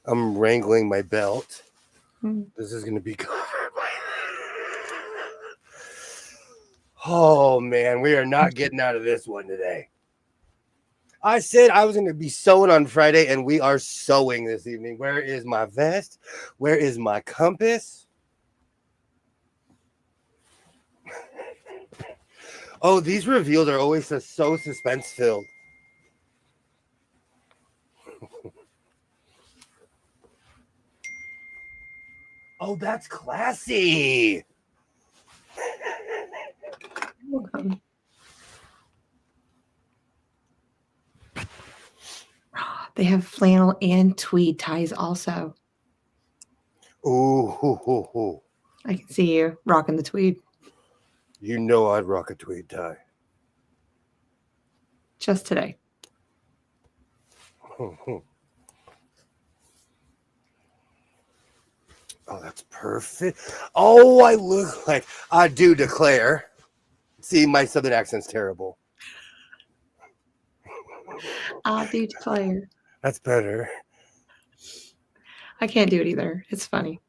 I'm wrangling my belt. This is going to be covered. Oh, man. We are not getting out of this one today. I said I was going to be sewing on Friday, and we are sewing this evening. Where is my vest? Where is my compass? Oh, these reveals are always so suspense-filled. Oh, that's classy. Welcome. They have flannel and tweed ties also. Ooh. I can see you rocking the tweed. You know I'd rock a tweed tie. Just today. Oh, that's perfect. Oh, I look like I do declare. See, my southern accent's terrible. I do declare. That's better. I can't do it either. It's funny.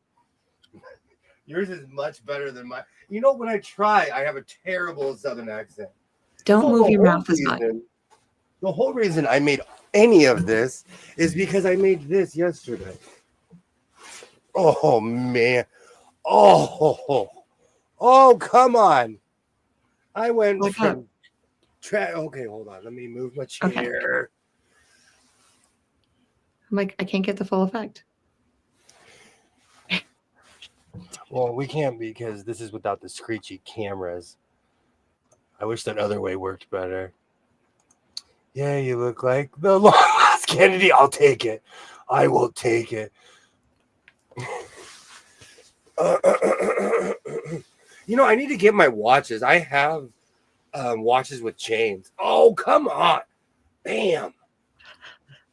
Yours is much better than mine. You know, when I try, I have a terrible southern accent. Don't So move the your whole mouth as much. The whole reason I made any of this is because I made this yesterday. Oh, man. Oh, come on. I went Look from... Okay, hold on. Let me move my chair. Okay. I'm like, I can't get the full effect. Well, we can't because this is without the screechy cameras. I wish that other way worked better. Yeah, you look like the lost Kennedy. I'll take it. I will take it. You know, I need to get my watches. I have watches with chains. Oh, come on. Bam.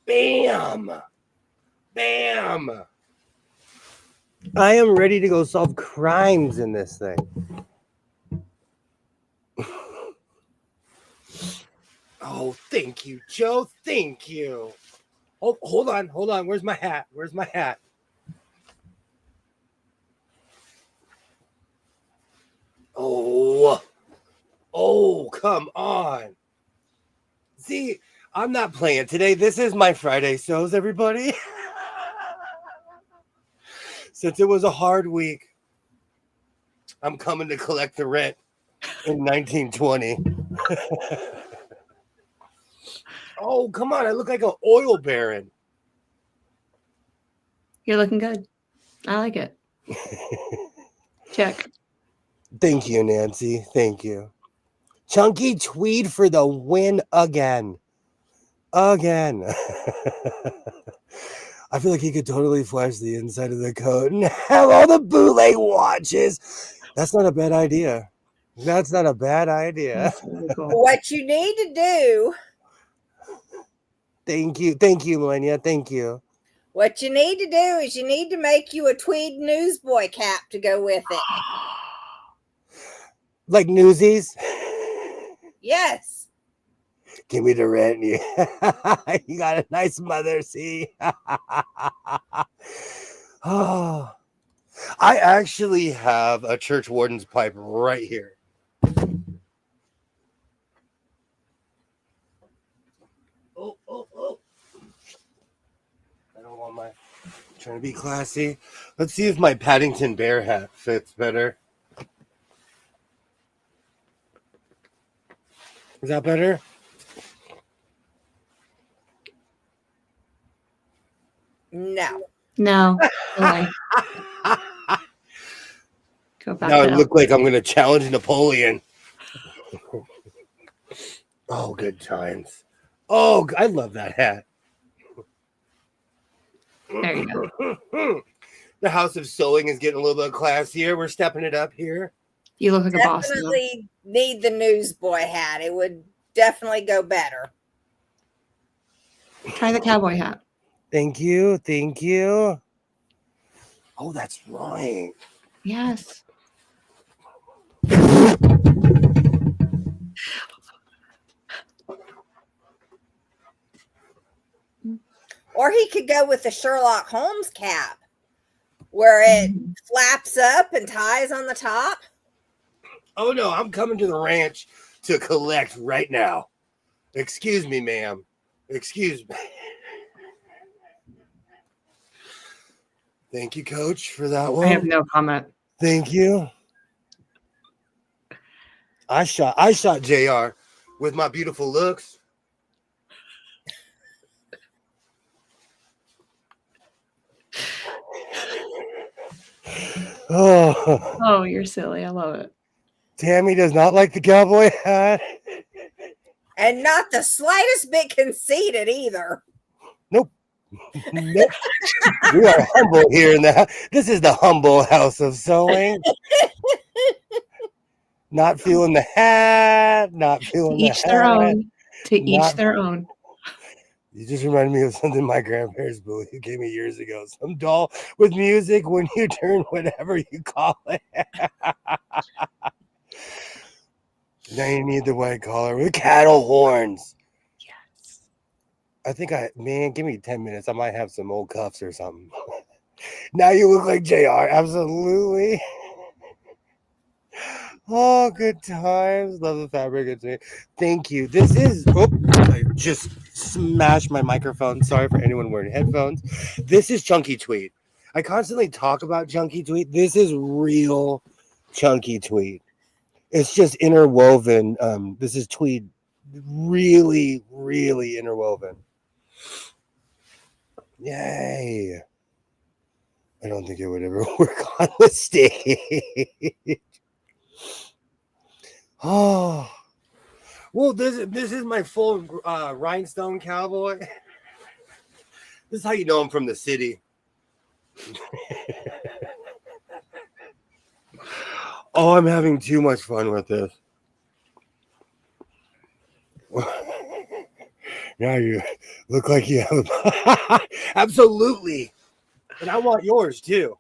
Bam. Bam. I am ready to go solve crimes in this thing. Oh, thank you, Joe. Thank you. Oh, hold on. Where's my hat? Oh, come on. See, I'm not playing today. This is my Friday sews, everybody. Since it was a hard week, I'm coming to collect the rent in 1920. Oh, come on. I look like an oil baron. You're looking good. I like it. Check. Thank you, Nancy. Thank you. Chunky tweed for the win again. I feel like he could totally flash the inside of the coat and have all the bootleg watches. That's not a bad idea. That's Really cool. What you need to do. Thank you, Melania. Thank you. What you need to do is you need to make you a tweed newsboy cap to go with it. Like Newsies? Yes. Give me the rent. You got a nice mother, see? Oh, I actually have a church warden's pipe right here. Oh. I don't want my Trying to be classy. Let's see if my Paddington Bear hat fits better. Is that better? No. No. Really. Go back Now I to look like I'm going to challenge Napoleon. Oh, good times. Oh, I love that hat. There you go. The House of Sewing is getting a little bit classier. We're stepping it up here. You look like a boss. Though. Definitely need the newsboy hat. It would definitely go better. Try the cowboy hat. Thank you. Thank you. Oh, that's right. Yes. Or he could go with the Sherlock Holmes cap where it flaps up and ties on the top. Oh, no. I'm coming to the ranch to collect right now. Excuse me, ma'am. Excuse me. Thank you, Coach, for that one. I have no comment. Thank you. I shot JR with my beautiful looks. Oh, you're silly. I love it. Tammy does not like the cowboy hat. And not the slightest bit conceited either. Nope. Nope. We are humble here in the this is the humble House of Sewing. Not feeling the hat, not feeling To the each their hat. own. To each Not- their own. You just reminded me of something my grandparents gave me years ago. Some doll with music when you turn whatever you call it. Now you need the white collar with cattle horns. Yes. I think give me 10 minutes. I might have some old cuffs or something. Now you look like JR. Absolutely. Oh, good times. Love the fabric. It's me. Thank you. This is, I just smashed my microphone. Sorry for anyone wearing headphones. This is chunky tweed. I constantly talk about chunky tweed. This is real chunky tweed. It's just interwoven. This is tweed, really, really interwoven. Yay. I don't think it would ever work on the stage. Oh, well, this is my full rhinestone cowboy. This is how you know I'm from the city. Oh, I'm having too much fun with this. Now you look like you have absolutely. And I want yours too.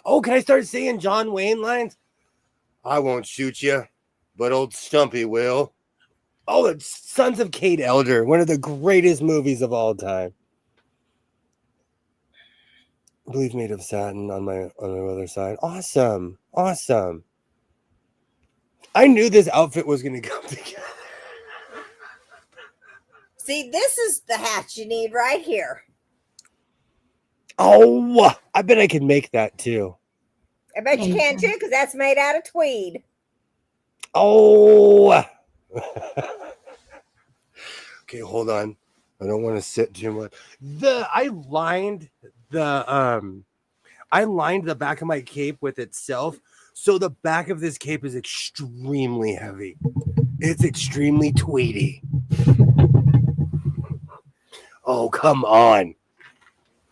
Oh, can I start saying John Wayne lines? I won't shoot you, but old Stumpy will. Oh, it's Sons of Kate Elder, one of the greatest movies of all time. I believe made of satin on my other side. Awesome. Awesome. I knew this outfit was going to come together. See, this is the hat you need right here. Oh, I bet I could make that too. I bet you can too, because that's made out of tweed. Oh. Okay, hold on. I don't want to sit too much. I lined the back of my cape with itself, so the back of this cape is extremely heavy. It's extremely tweedy. Oh, come on.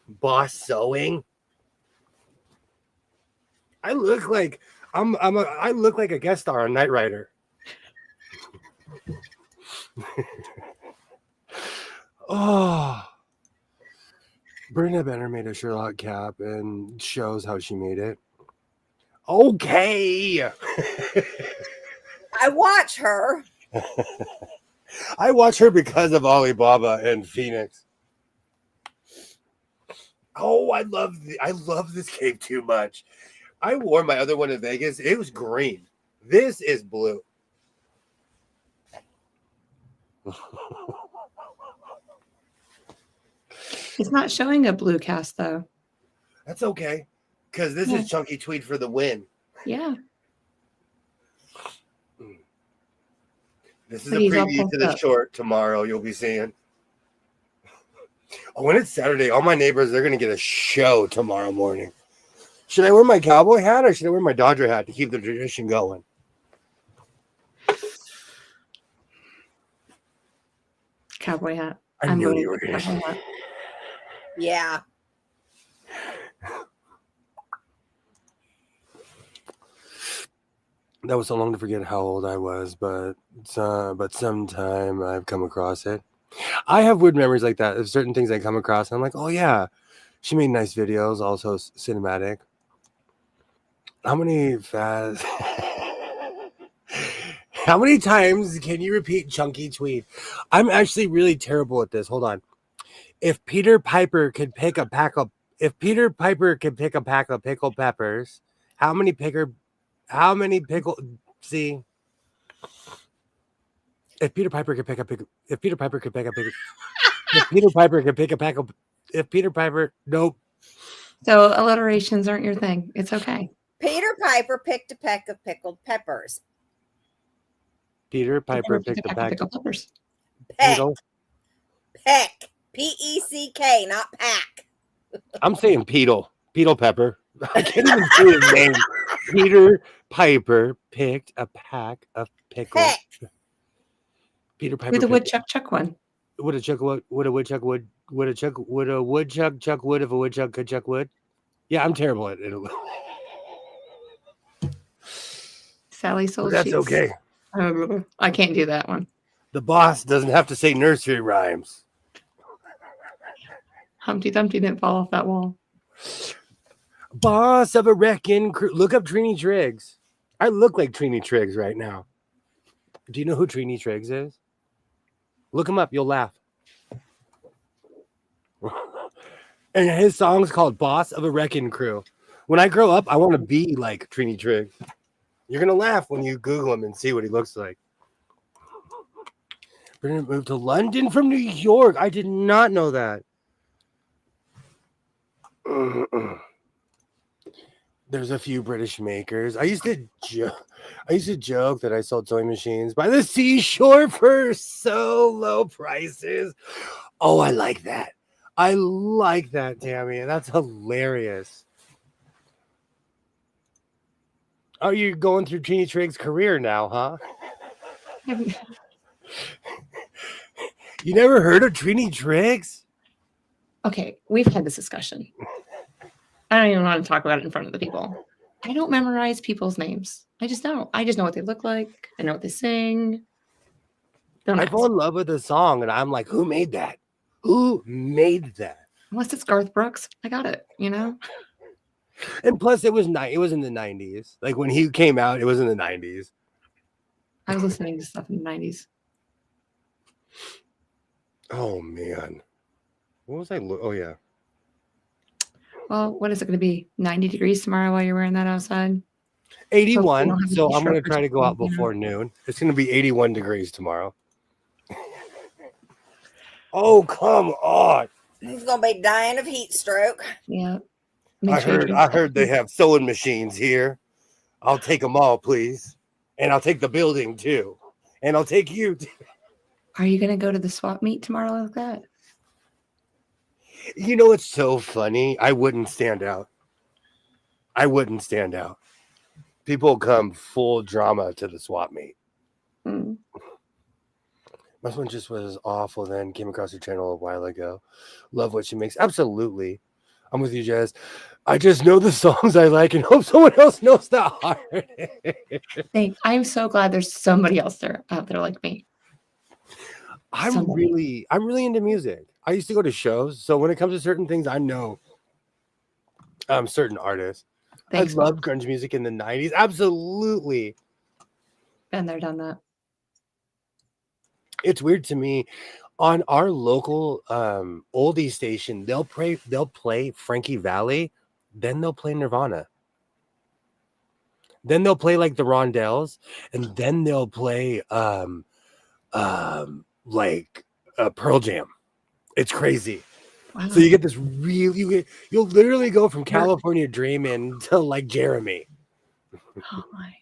Boss Sewing. I look like I look like a guest star on Knight Rider. Oh, Brenda Benner made a Sherlock cap and shows how she made it. Okay. I watch her. I watch her because of Alibaba and Phoenix. Oh, I love this cape too much. I wore my other one in Vegas. It was green. This is blue. It's not showing a blue cast though. That's okay, because this Yeah. is Chunky Tweed for the win. Yeah. This is But a he's all preview pumped to the up. short tomorrow. You'll be seeing. Oh, when it's Saturday, all my neighbors, they're going to get a show tomorrow morning. Should I wear my cowboy hat or should I wear my Dodger hat to keep the tradition going? Cowboy hat. I I'm knew voting you were for going cowboy to. hat. Yeah. That was so long to forget how old I was, but sometime I've come across it. I have weird memories like that of certain things I come across. And I'm like, oh yeah, she made nice videos, also cinematic. How many fast? How many times can you repeat Chunky Tweed? I'm actually really terrible at this. Hold on. If Peter Piper could pick a pack of pickled peppers, how many pickle see? If Peter Piper could pick a nope. So alliterations aren't your thing. It's okay. Peter Piper picked a peck of pickled peppers. Peter But then Piper repeat the picked a pack of pack pickled peppers. Peck. Peck. Peck. P-E-C-K, not pack. I'm saying Peedle pepper. I can't even say his name. Peter Piper picked a pack of pickles. Peck. Peter Piper Do the picked- woodchuck chuck one. would a woodchuck chuck wood if a woodchuck could chuck wood? Yeah, I'm terrible at it. Sally sold That's sheets. okay. I can't do that one. The boss doesn't have to say nursery rhymes. Humpty Dumpty didn't fall off that wall. Boss of a wrecking crew. Look up Trini Triggs. I look like Trini Triggs right now. Do you know who Trini Triggs is? Look him up. You'll laugh. And his song's called Boss of a Wrecking Crew. When I grow up, I want to be like Trini Triggs. You're going to laugh when you Google him and see what he looks like. Brennan moved to London from New York. I did not know that. There's a few British makers. I used to joke that I sold sewing machines by the seashore for so low prices. Oh, I like that. I like that, Tammy. That's hilarious. Oh, you're going through Trini Triggs' career now, huh? You never heard of Trini Triggs? Okay, we've had this discussion. I don't even want to talk about it in front of the people. I don't memorize people's names. I just don't. I just know what they look like. I know what they sing. Don't I ask. fall in love with a song, and I'm like, who made that? Who made that? Unless it's Garth Brooks, I got it. You know. And plus, it was in the 90s. Like when he came out, it was in the 90s. I was listening to stuff in the 90s. Oh man, what was I? Oh yeah, Well, what is it going to be? 90 degrees tomorrow while you're wearing that outside? 81. don't have a So I'm t-shirt gonna or try to go out something, before noon. It's gonna be 81 degrees tomorrow. Oh come on! He's going to be dying of heat stroke. Yeah. I heard they have sewing machines here. I'll take them all, please, and I'll take the building too, and I'll take you too. Are you going to go to the swap meet tomorrow like that? You know, it's so funny. I wouldn't stand out. People come full drama to the swap meet. Mm. My one just was awful then. Came across her channel a while ago. Love what she makes. Absolutely. I'm with you, Jazz. I just know the songs I like and hope someone else knows the art. I'm so glad there's somebody else out there like me. I'm really into music. I used to go to shows, so when it comes to certain things, I know certain artists. Thanks, I loved grunge music in the 90s. Absolutely. Been there, done that. It's weird to me. On our local oldie station, they'll play Frankie Valli, then they'll play Nirvana. Then they'll play like the Rondells, and then they'll play like Pearl Jam. It's crazy. Wow. So you get this you'll literally go from California Dreamin' to like Jeremy. Oh my.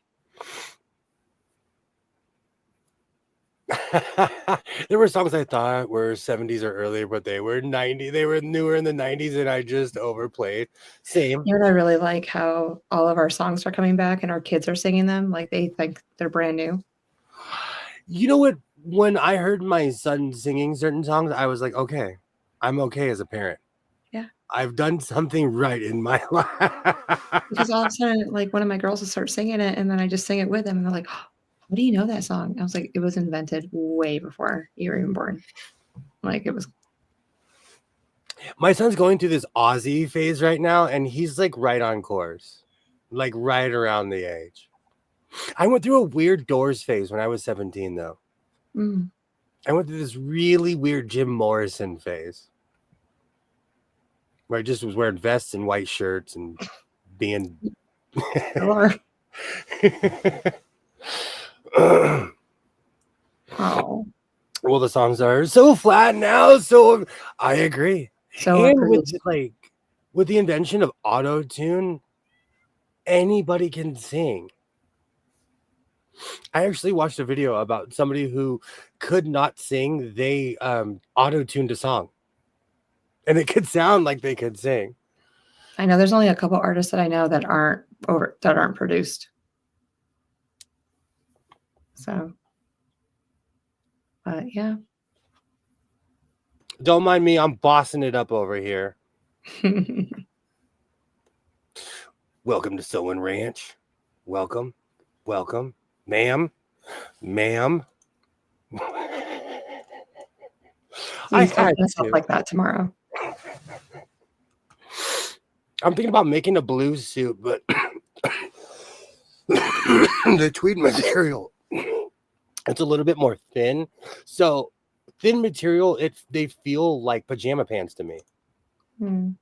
There were songs I thought were 70s or earlier, but they were 90s. They were newer in the 90s, and I just overplayed. Same. You know what I really like how all of our songs are coming back and our kids are singing them like they think they're brand new. You know what? When I heard my son singing certain songs, I was like, okay, I'm okay as a parent. Yeah. I've done something right in my life. Because all of a sudden, like one of my girls will start singing it, and then I just sing it with them, and they're like, oh, "How do you know that song?" I was like, "It was invented way before you were even born." Like it was. My son's going through this Aussie phase right now, and he's like right on course, like right around the age. I went through a weird Doors phase when I was 17, though. Mm. I went through this really weird Jim Morrison phase where I just was wearing vests and white shirts and being. Sure. Oh. Well, the songs are so flat now, so I agree. So And with unproduced. with the invention of auto-tune, anybody can sing. I actually watched a video about somebody who could not sing. They auto-tuned a song, and it could sound like they could sing. I know there's only a couple artists that I know that aren't produced. So, but yeah. Don't mind me, I'm bossing it up over here. Welcome to Sewing Ranch. Welcome, ma'am. I had to. Like that tomorrow. I'm thinking about making a blue suit, but the tweed material, it's a little bit more thin. So thin material, they feel like pajama pants to me. Mm.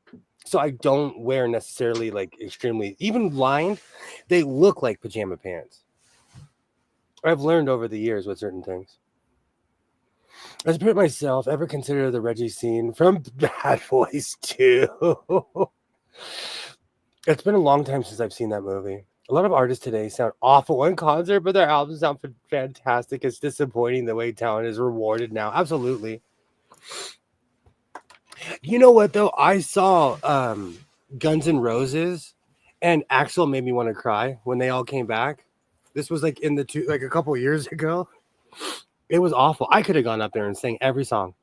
So I don't wear necessarily like extremely, even lined, they look like pajama pants. I've learned over the years with certain things. As a parent myself, ever consider the Reggie scene from Bad Boys 2? It's been a long time since I've seen that movie. A lot of artists today sound awful in concert, but their albums sound fantastic. It's disappointing the way talent is rewarded now. Absolutely. You know what, though? I saw Guns N' Roses, and Axl made me want to cry when they all came back. This was like a couple years ago. It was awful. I could have gone up there and sang every song.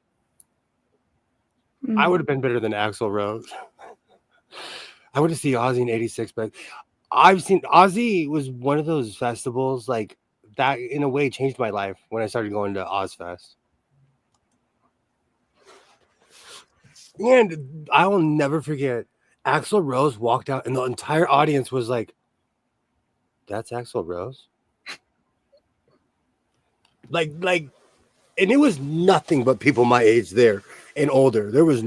I would have been better than Axl Rose. I would have seen Ozzy in '86, but I've seen Ozzy was one of those festivals like that in a way changed my life when I started going to Ozfest. And I will never forget, Axl Rose walked out and the entire audience was like, "That's Axl Rose?" Like, and it was nothing but people my age there and older. There was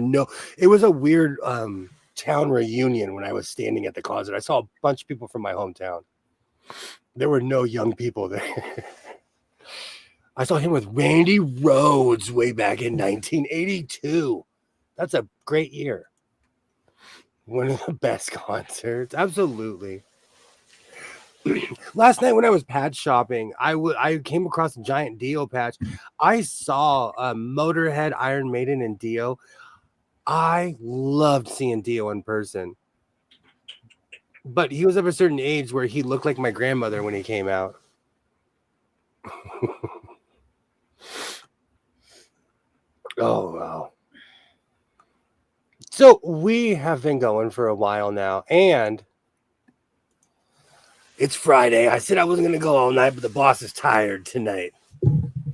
it was a weird town reunion when I was standing at the concert. I saw a bunch of people from my hometown. There were no young people there. I saw him with Randy Rhoads way back in 1982. That's a great year. One of the best concerts. Absolutely. Last night when I was patch shopping, I came across a giant Dio patch. I saw Motorhead, Iron Maiden, and Dio. I loved seeing Dio in person. But he was of a certain age where he looked like my grandmother when he came out. Oh, wow. So we have been going for a while now, and it's Friday. I said I wasn't going to go all night, but the boss is tired tonight.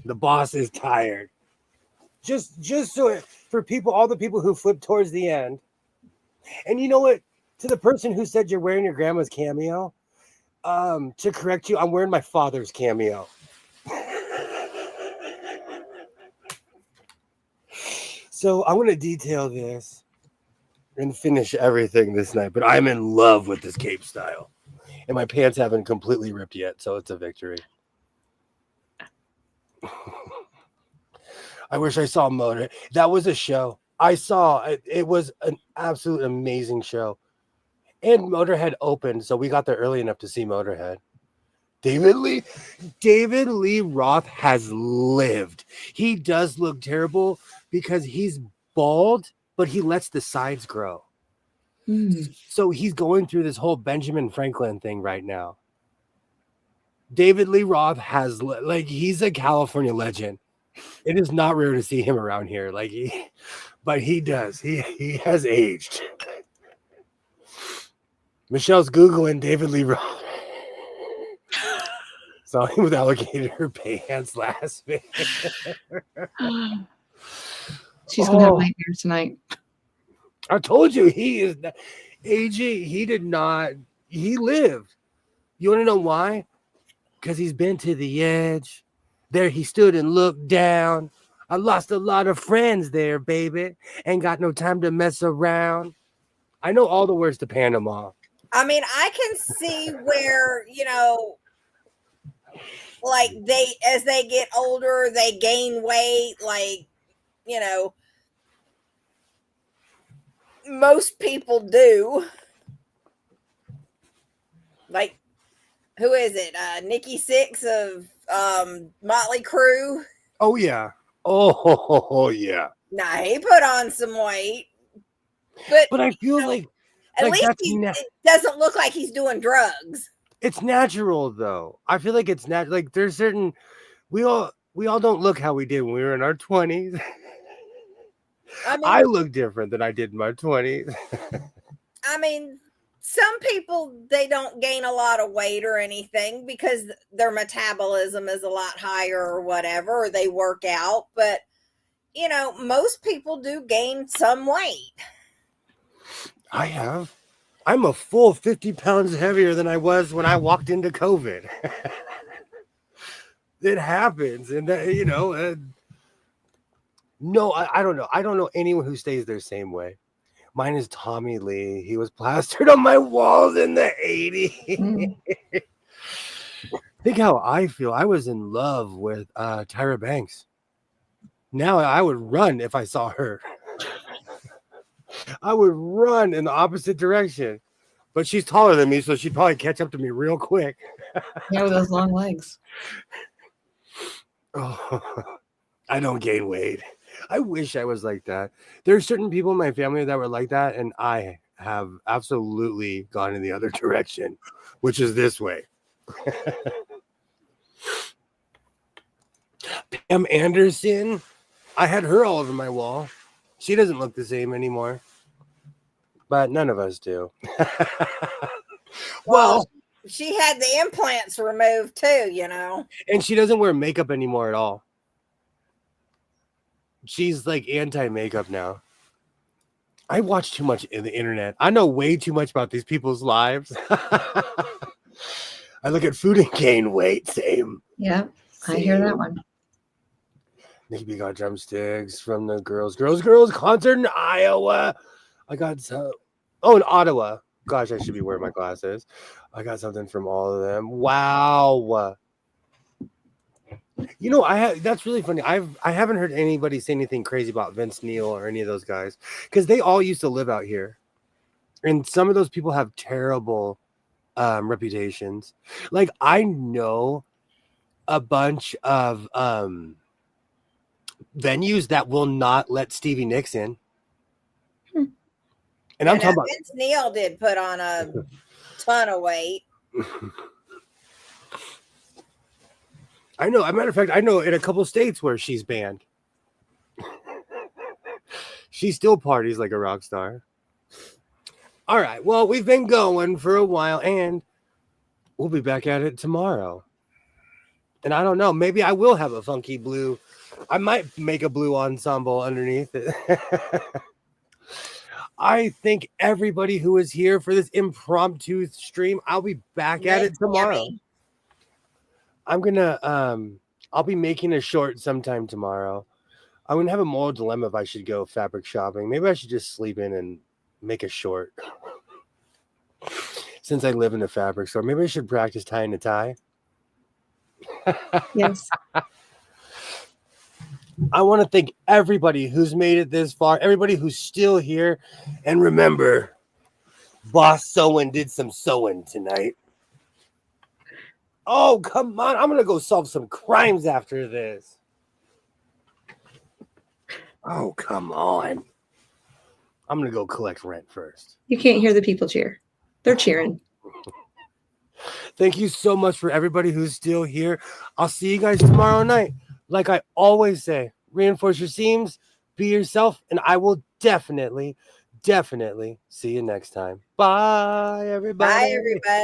The boss is tired. Just so for people, all the people who flipped towards the end. And you know what? To the person who said you're wearing your grandma's cameo, to correct you, I'm wearing my father's cameo. So I'm going to detail this and finish everything this night, but I'm in love with this cape style. And my pants haven't completely ripped yet, so it's a victory. I wish I saw Motor. That was a show. I saw it. It was an absolute amazing show. And Motorhead opened, so we got there early enough to see Motorhead. David Lee Roth has lived. He does look terrible because he's bald, but he lets the sides grow. So he's going through this whole Benjamin Franklin thing right now. David Lee Roth has he's a California legend. It is not rare to see him around here. But he does. He has aged. Michelle's Googling David Lee Roth. Saw him with alligator pants last week. She's gonna have nightmares tonight. I told you he is AG. He did not. He lived. You want to know why? Because he's been to the edge. There he stood and looked down. I lost a lot of friends there, baby. Ain't got no time to mess around. I know all the words to Panama. I mean, I can see where, like as they get older, they gain weight, most people do. Like, who is it? Nikki Sixx of Motley Crue. Oh yeah. Oh yeah. Nah, he put on some weight. But I feel like at least it doesn't look like he's doing drugs. It's natural though. I feel like it's not like there's certain we all don't look how we did when we were in our 20s. I look different than I did in my 20s. I mean, some people, they don't gain a lot of weight or anything because their metabolism is a lot higher or whatever, or they work out. But, most people do gain some weight. I have. I'm a full 50 pounds heavier than I was when I walked into COVID. It happens. And, no, I don't know. I don't know anyone who stays their same way. Mine is Tommy Lee. He was plastered on my walls in the 80s. Think how I feel. I was in love with Tyra Banks. Now I would run if I saw her. I would run in the opposite direction. But she's taller than me, so she'd probably catch up to me real quick. Yeah, with those long legs. Oh, I don't gain weight. I wish I was like that. There are certain people in my family that were like that, and I have absolutely gone in the other direction, which is this way. Pam Anderson, I had her all over my wall. She doesn't look the same anymore, but none of us do. Well, she had the implants removed too, and she doesn't wear makeup anymore at all. She's like anti-makeup now. I watch too much in the internet. I know way too much about these people's lives. I look at food and gain weight. Same. Yeah, I hear that one. Nikki B got drumsticks from the girls concert in Iowa. I got some. Oh, in Ottawa. Gosh, I should be wearing my glasses. I got something from all of them. Wow. That's really funny. I haven't heard anybody say anything crazy about Vince Neil or any of those guys because they all used to live out here, and some of those people have terrible reputations. Like I know a bunch of venues that will not let Stevie Nicks in, and I'm talking about Vince Neil did put on a ton of weight. I know. As a matter of fact, I know in a couple states where she's banned. She still parties like a rock star. All right. Well, we've been going for a while, and we'll be back at it tomorrow. And I don't know. Maybe I will have a funky blue. I might make a blue ensemble underneath it. I thank everybody who is here for this impromptu stream. I'll be back at it tomorrow. I'm gonna I'll be making a short sometime tomorrow. I'm gonna have a moral dilemma if I should go fabric shopping. Maybe I should just sleep in and make a short. Since I live in a fabric store, maybe I should practice tying a tie. Yes. I want to thank everybody who's made it this far, everybody who's still here. And remember, Boss Sewing did some sewing tonight. Oh, come on. I'm going to go solve some crimes after this. Oh, come on. I'm going to go collect rent first. You can't hear the people cheer. They're cheering. Thank you so much for everybody who's still here. I'll see you guys tomorrow night. Like I always say, reinforce your seams, be yourself, and I will definitely see you next time. Bye, everybody. Bye, everybody.